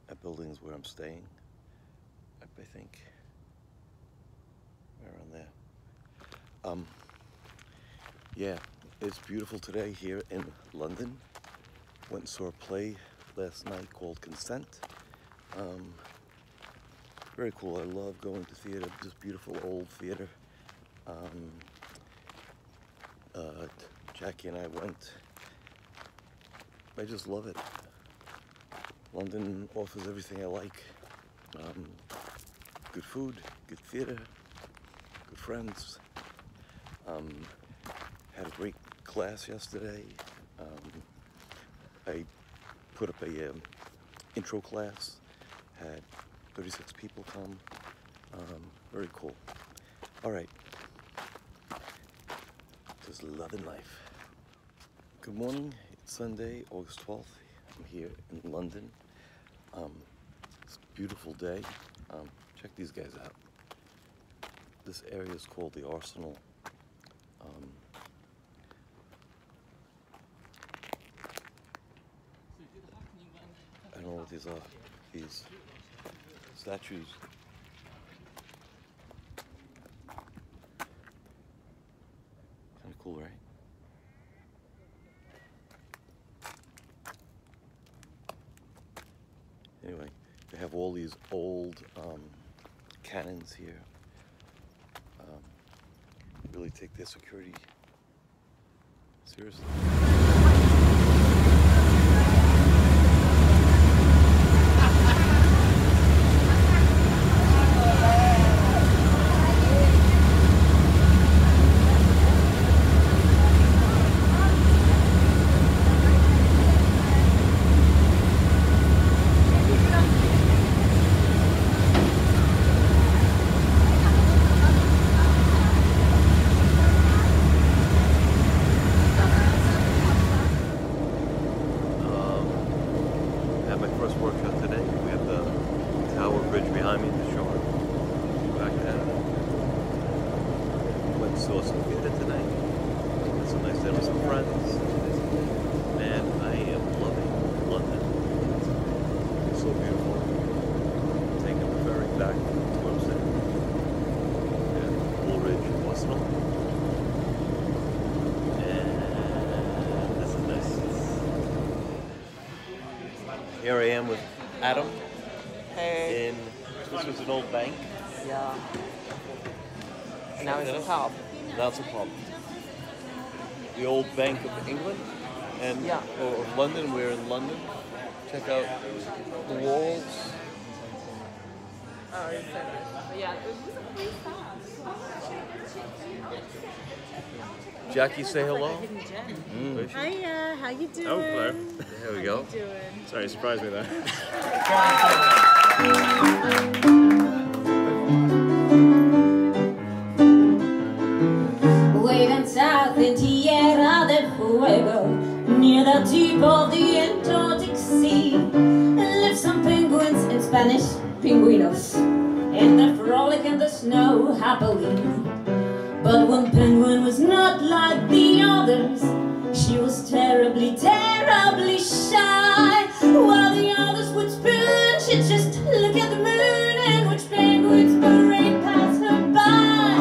That building is where I'm staying, I think. Around there. Yeah, it's beautiful today here in London. Went and saw a play last night called Consent. Very cool. I love going to theater, just beautiful old theater. Jackie and I went. I just love it. London offers everything I like. Good food, good theater, good friends. Had a great class yesterday. I put up a intro class, had 36 people come. Very cool. All right, just loving life. Good morning, it's Sunday, August 12th. I'm here in London. It's a beautiful day. Check these guys out. This area is called the Arsenal. I don't know what these are. These statues. Kind of cool, right? Anyway, they have all these old cannons here. Really take their security seriously. Saw some theater tonight. Had some nice dinner with some friends. Man, I am loving London. It's so beautiful. Taking the ferry back to where I'm staying. Yeah, Woolwich, Arsenal. And this is nice. Here I am with Adam.
Hey.
This was an old bank.
Yeah. Now it's a pub.
Now it's a pub. The old Bank of England and
yeah.
Or of London. We're in London. Check out the walls.
Oh, it's so nice. Yeah, it was a free
Jackie, say hello.
Hiya, how you doing?
Oh, hello.
There we go.
How you doing?
Sorry, surprised me there.
Way down south in Tierra del Fuego, near the tip of the Antarctic Sea, live some penguins in Spanish, pingüinos, and they frolic in the snow happily. But one penguin was not like the others. She was terribly, terribly shy. While the others would spoon, she'd just look at the moon and watch penguins parade past her by.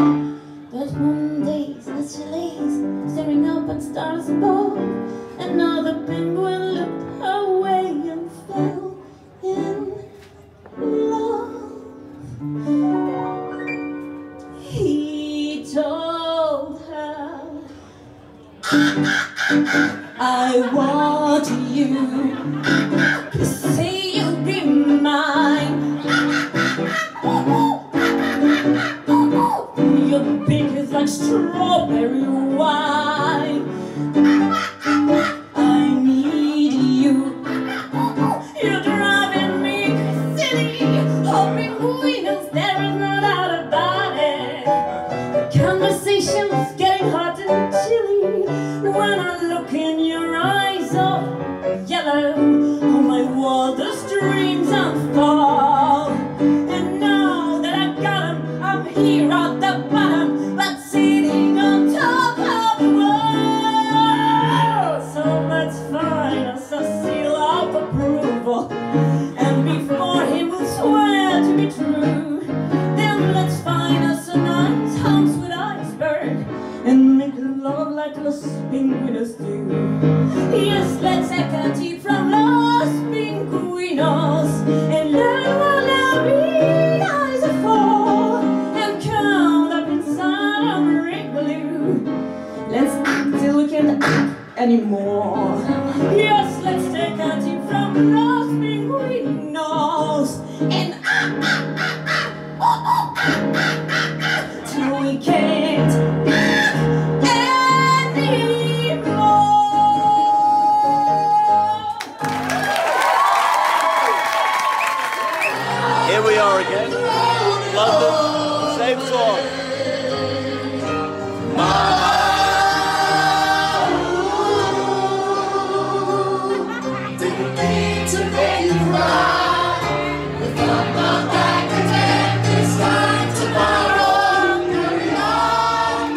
But one day stars above. Another penguin looked away and fell in love. He told her, I want you to say you'll be mine. Your beak is like strawberry wine. I need you. You're driving me silly. Hoping Venus, there is no doubt about it. The conversation's getting hot and chilly when I look in your eyes of yellow. Oh, my wildest dreams unfold. And now that I got him, I'm here at the bottom, but sitting on top of the world. So let's find us a seal of approval, and before he will swear to be true, then let's find us a nice house with iceberg and make love like Los Pingüinos do. Yes, let's take a tea from Los Pingüinos and learn what our big eyes are for, and curl up inside of a igloo. Let's act till we can't act anymore. Yes, let's take a tea from Los Pingüinos and till we can't
Here we are again, London, same song.
Didn't mean to make you cry. We thought about back again. This time tomorrow.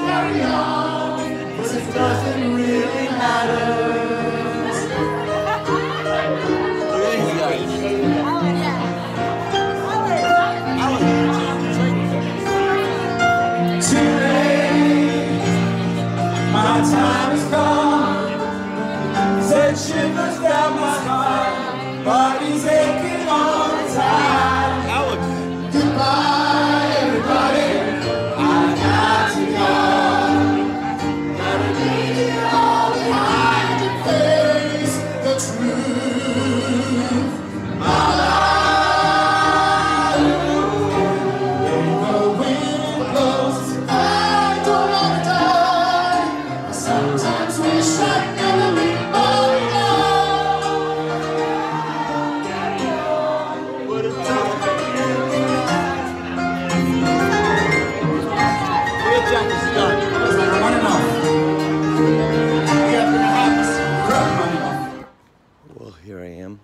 Carry on, 'cause if nothing really matters. Too late, my time is gone. Said shivers down my spine, body's aching all the time. Goodbye, everybody, I got to go. Gotta leave it all behind and face the truth. My life, when the wind blows, I don't wanna die. I sometimes wish I'd never been born.
Well, here I am,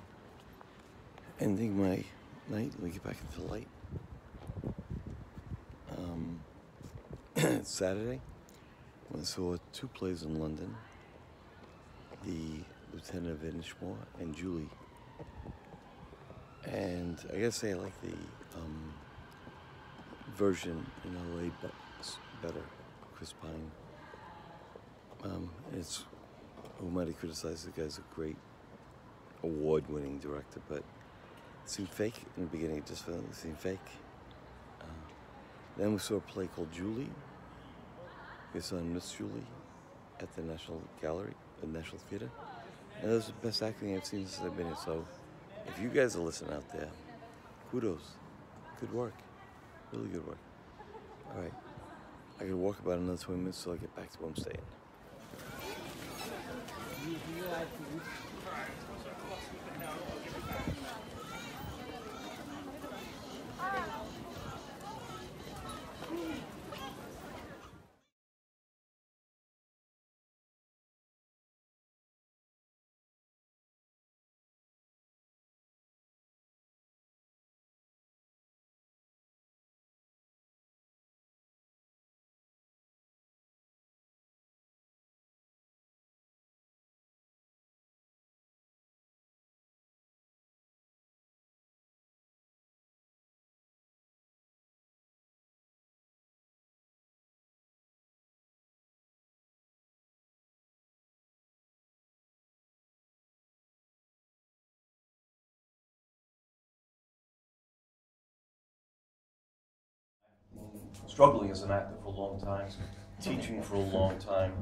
ending my night. Let me get back into the light. It's Saturday. I saw 2 plays in London, The Lieutenant of Inishmore and Julie. And I gotta say I like the version in LA better, Chris Pine. It's, who might have criticized the guy's a great award-winning director, but it seemed fake in the beginning. It just seemed fake. Then we saw a play called Julie. We saw Miss Julie at the National Gallery, the National Theater. And that was the best acting I've seen since I've been here. So if you guys are listening out there, kudos. Good work. Really good work. All right. I gotta walk about another 20 minutes till I get back to where I'm staying. struggling as an actor for a long time, teaching for a long time.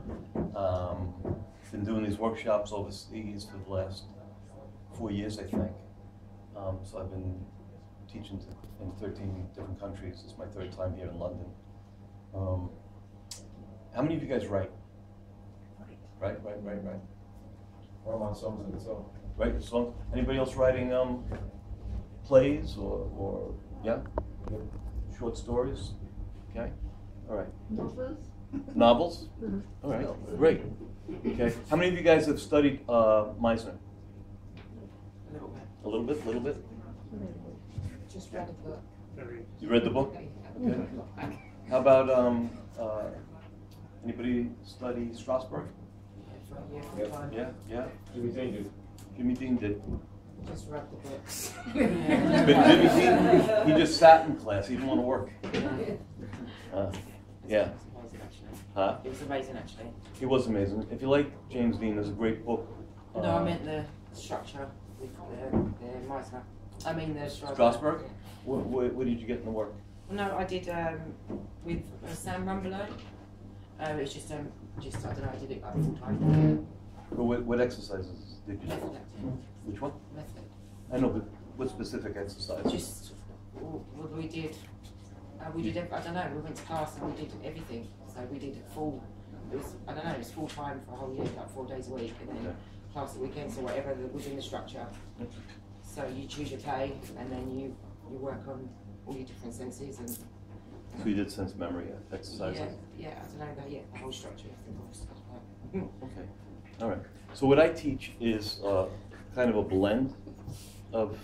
Been doing these workshops overseas for the last 4 years, I think. So I've been teaching in 13 different countries. It's my 3rd time here in London. How many of you guys write? Right.
I'm on songs of its own.
Write the song. Anybody else writing plays or yeah? Short stories? Okay. All right.
Novels?
Novels? All right. Great. Okay. How many of you guys have studied Meisner? A little bit.
Just read a book.
You read the book? Okay. How about anybody study Strasberg? Yeah.
Jimmy Dean did.
Jimmy Dean did.
Just read the books.
But Jimmy Dean, he just sat in class. He didn't want to work. Yeah. Huh?
It was amazing, actually.
He was amazing. If you like James Dean, there's a great book.
No, I meant the structure with the Meisner. I mean the
Strasberg? What did you get in the work?
No, I did with Sam Rumbelow. It's just I don't know, I did it like full time.
What exercises did you do? Which one?
Method.
I know, but what specific exercise?
Just what we did. I don't know. We went to class and we did everything. So we did full. It was full time for a whole year, like 4 days a week, and then class at weekends or whatever that was in the structure. So you choose your play, and then you work on all your different senses and.
So you did sense memory exercises?
Yeah, I don't know, the whole structure.
Okay, all right. So what I teach is kind of a blend of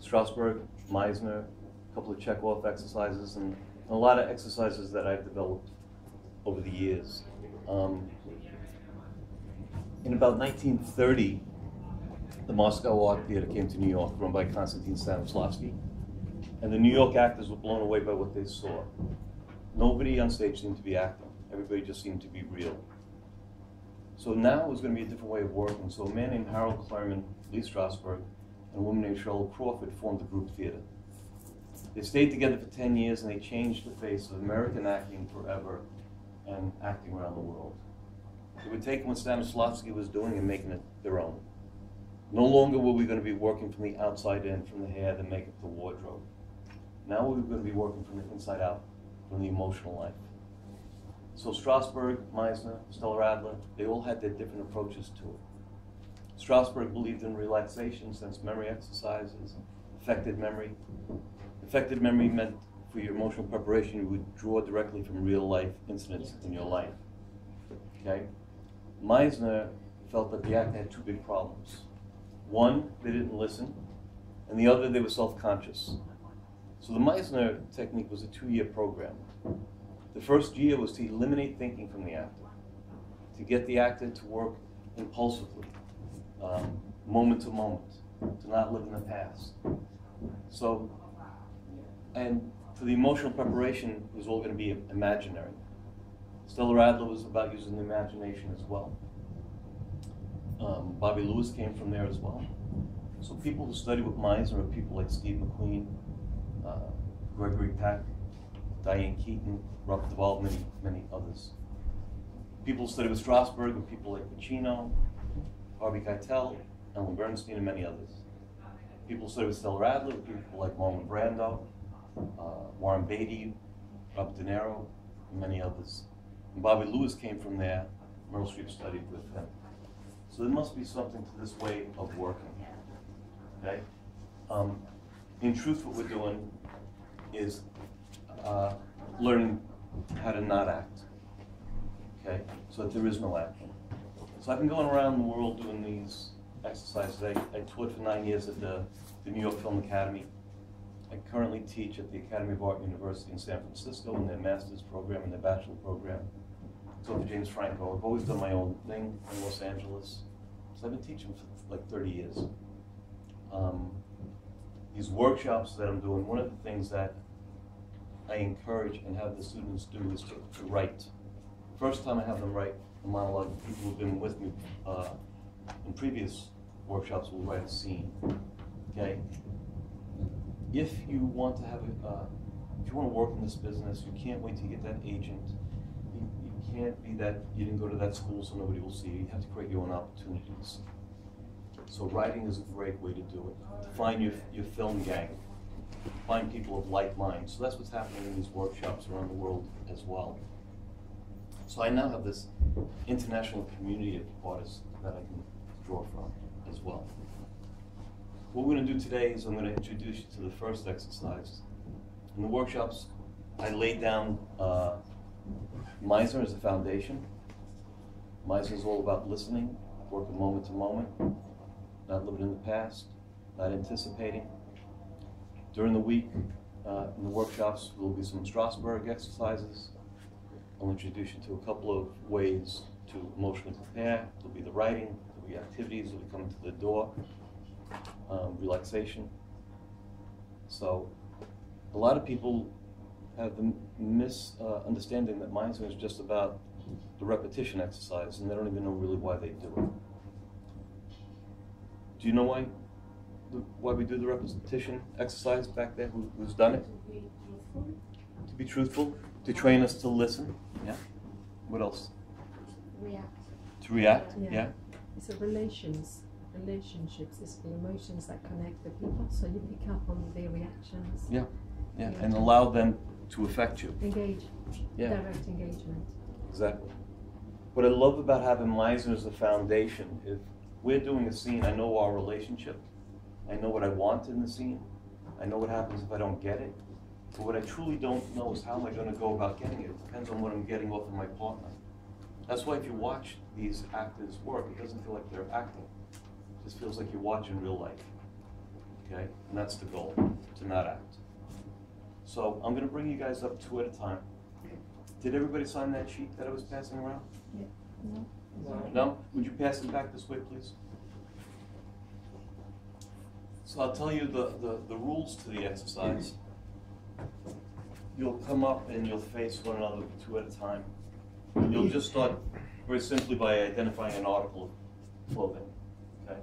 Strasberg, Meisner, a couple of Chekhov exercises, and a lot of exercises that I've developed over the years. In about 1930, the Moscow Art Theater came to New York, run by Konstantin Stanislavski. And the New York actors were blown away by what they saw. Nobody on stage seemed to be acting. Everybody just seemed to be real. So now it was going to be a different way of working. So a man named Harold Klerman, Lee Strasberg, and a woman named Cheryl Crawford formed a group theater. They stayed together for 10 years and they changed the face of American acting forever and acting around the world. They were taking what Stanislavski was doing and making it their own. No longer were we going to be working from the outside in, from the hair, the makeup, the wardrobe. Now we're going to be working from the inside out, from the emotional life. So Strasberg, Meisner, Stella Adler, they all had their different approaches to it. Strasberg believed in relaxation, sense memory exercises, affected memory. Affected memory meant for your emotional preparation, you would draw directly from real life incidents in your life. Okay? Meisner felt that the actor had 2 big problems. One, they didn't listen, and the other, they were self-conscious. So the Meisner technique was a 2-year program. The first year was to eliminate thinking from the actor, to get the actor to work impulsively, moment to moment, to not live in the past. So, and for the emotional preparation, it was all going to be imaginary. Stella Adler was about using the imagination as well. Bobby Lewis came from there as well. So people who study with Meisner are people like Steve McQueen, Gregory Peck, Diane Keaton, Robert Duvall, many others. People who study with Strasberg are people like Pacino, Harvey Keitel, Ellen Bernstein, and many others. People who study with Stella Adler are people like Marlon Brando, Warren Beatty, Robert De Niro, and many others. And Bobby Lewis came from there. Meryl Streep studied with him. So there must be something to this way of working. Okay? In truth, what we're doing is learning how to not act. Okay? So that there is no acting. So I've been going around the world doing these exercises. I taught for 9 years at the New York Film Academy. I currently teach at the Academy of Art University in San Francisco in their master's program and their bachelor program. So for James Franco, I've always done my own thing in Los Angeles. So I've been teaching for like 30 years. These workshops that I'm doing, one of the things that I encourage and have the students do is to write. First time I have them write a monologue, people who've been with me in previous workshops will write a scene. Okay? If you want to have if you want to work in this business, you can't wait to get that agent. You can't be that, you didn't go to that school so nobody will see you. You have to create your own opportunities. So writing is a great way to do it. Find your film gang. Find people of like minds. So that's what's happening in these workshops around the world as well. So I now have this international community of artists that I can draw from as well. What we're going to do today is I'm going to introduce you to the first exercise. In the workshops, I laid down Meisner as a foundation. Meisner is all about listening, working moment to moment, not living in the past, not anticipating. During the week, in the workshops, there will be some Strasberg exercises. I'll introduce you to a couple of ways to emotionally prepare. There'll be the writing, there'll be activities that will be coming to the door, relaxation. So a lot of people have the misunderstanding that Meisner is just about the repetition exercise, and they don't even know really why they do it. Do you know why we do the repetition exercise back there? Who's done it? To be truthful, to train us to listen. Yeah. What else?
React.
To react. Yeah.
It's a relationships. It's the emotions that connect the people. So you pick up on their reactions.
Yeah. Yeah. And allow them to affect you.
Engage.
Yeah.
Direct engagement.
Exactly. What I love about having Meisner as the foundation, if we're doing a scene, I know our relationship. I know what I want in the scene. I know what happens if I don't get it. But what I truly don't know is how am I going to go about getting it. It depends on what I'm getting off of my partner. That's why if you watch these actors work, it doesn't feel like they're acting. It just feels like you're watching real life. Okay? And that's the goal, to not act. So I'm going to bring you guys up two at a time. Did everybody sign that sheet that I was passing around?
Yeah. No?
No? Would you pass it back this way, please? So I'll tell you the rules to the exercise. You'll come up and you'll face one another two at a time. You'll just start very simply by identifying an article of clothing. Okay?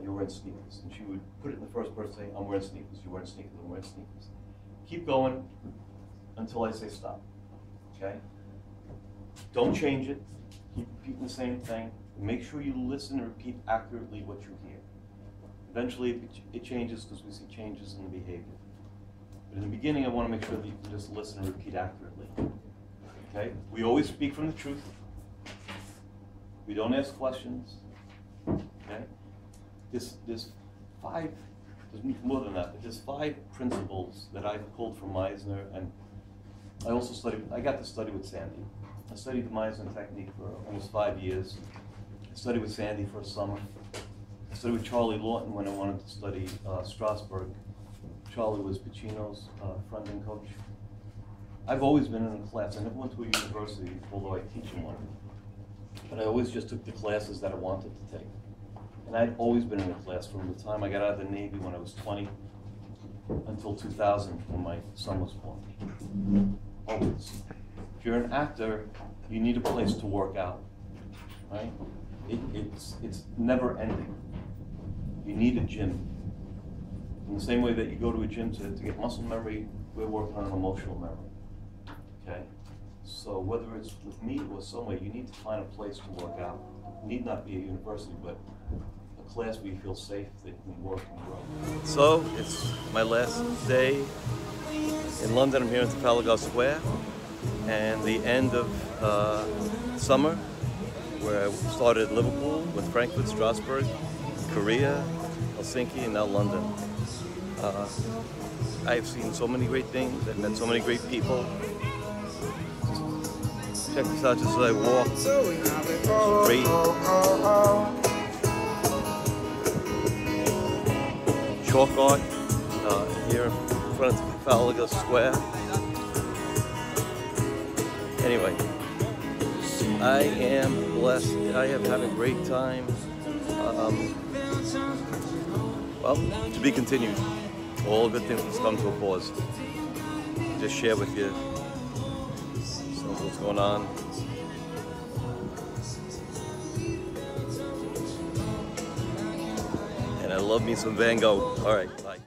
You're wearing sneakers. And she would put it in the first person saying, I'm wearing sneakers, you're wearing sneakers, I'm wearing sneakers. Keep going until I say stop. Okay? Don't change it. Keep repeating the same thing. Make sure you listen and repeat accurately what you hear. Eventually it changes because we see changes in the behavior. But in the beginning, I want to make sure that you can just listen and repeat accurately. Okay? We always speak from the truth. We don't ask questions. Okay? There's more than that, but there's 5 principles that I've pulled from Meisner, and I also I got to study with Sandy. I studied the Meisner technique for almost 5 years. I studied with Sandy for a summer. I studied with Charlie Lawton when I wanted to study Strasberg. Charlie was Pacino's friend and coach. I've always been in a class. I never went to a university, although I teach in one. But I always just took the classes that I wanted to take. And I'd always been in a class from the time I got out of the Navy when I was 20 until 2000 when my son was born. Always. If you're an actor, you need a place to work out, right? It's never ending. You need a gym. In the same way that you go to a gym to get muscle memory, we're working on emotional memory, okay? So whether it's with me or somewhere, you need to find a place to work out. It need not be a university, but a class where you feel safe, that you can work and grow. So it's my last day in London. I'm here in Trafalgar Square, and the end of summer, where I started Liverpool, with Frankfurt, Strasbourg, Korea, Helsinki, and now London. I've seen so many great things. I've met so many great people. Check this out just as I walk. It's great. Chalk art here in front of Trafalgar Square. Anyway, I am blessed. I am having a great time. Well, to be continued. All good things must come to a pause. Just share with you some of what's going on. And I love me some Van Gogh. All right, bye.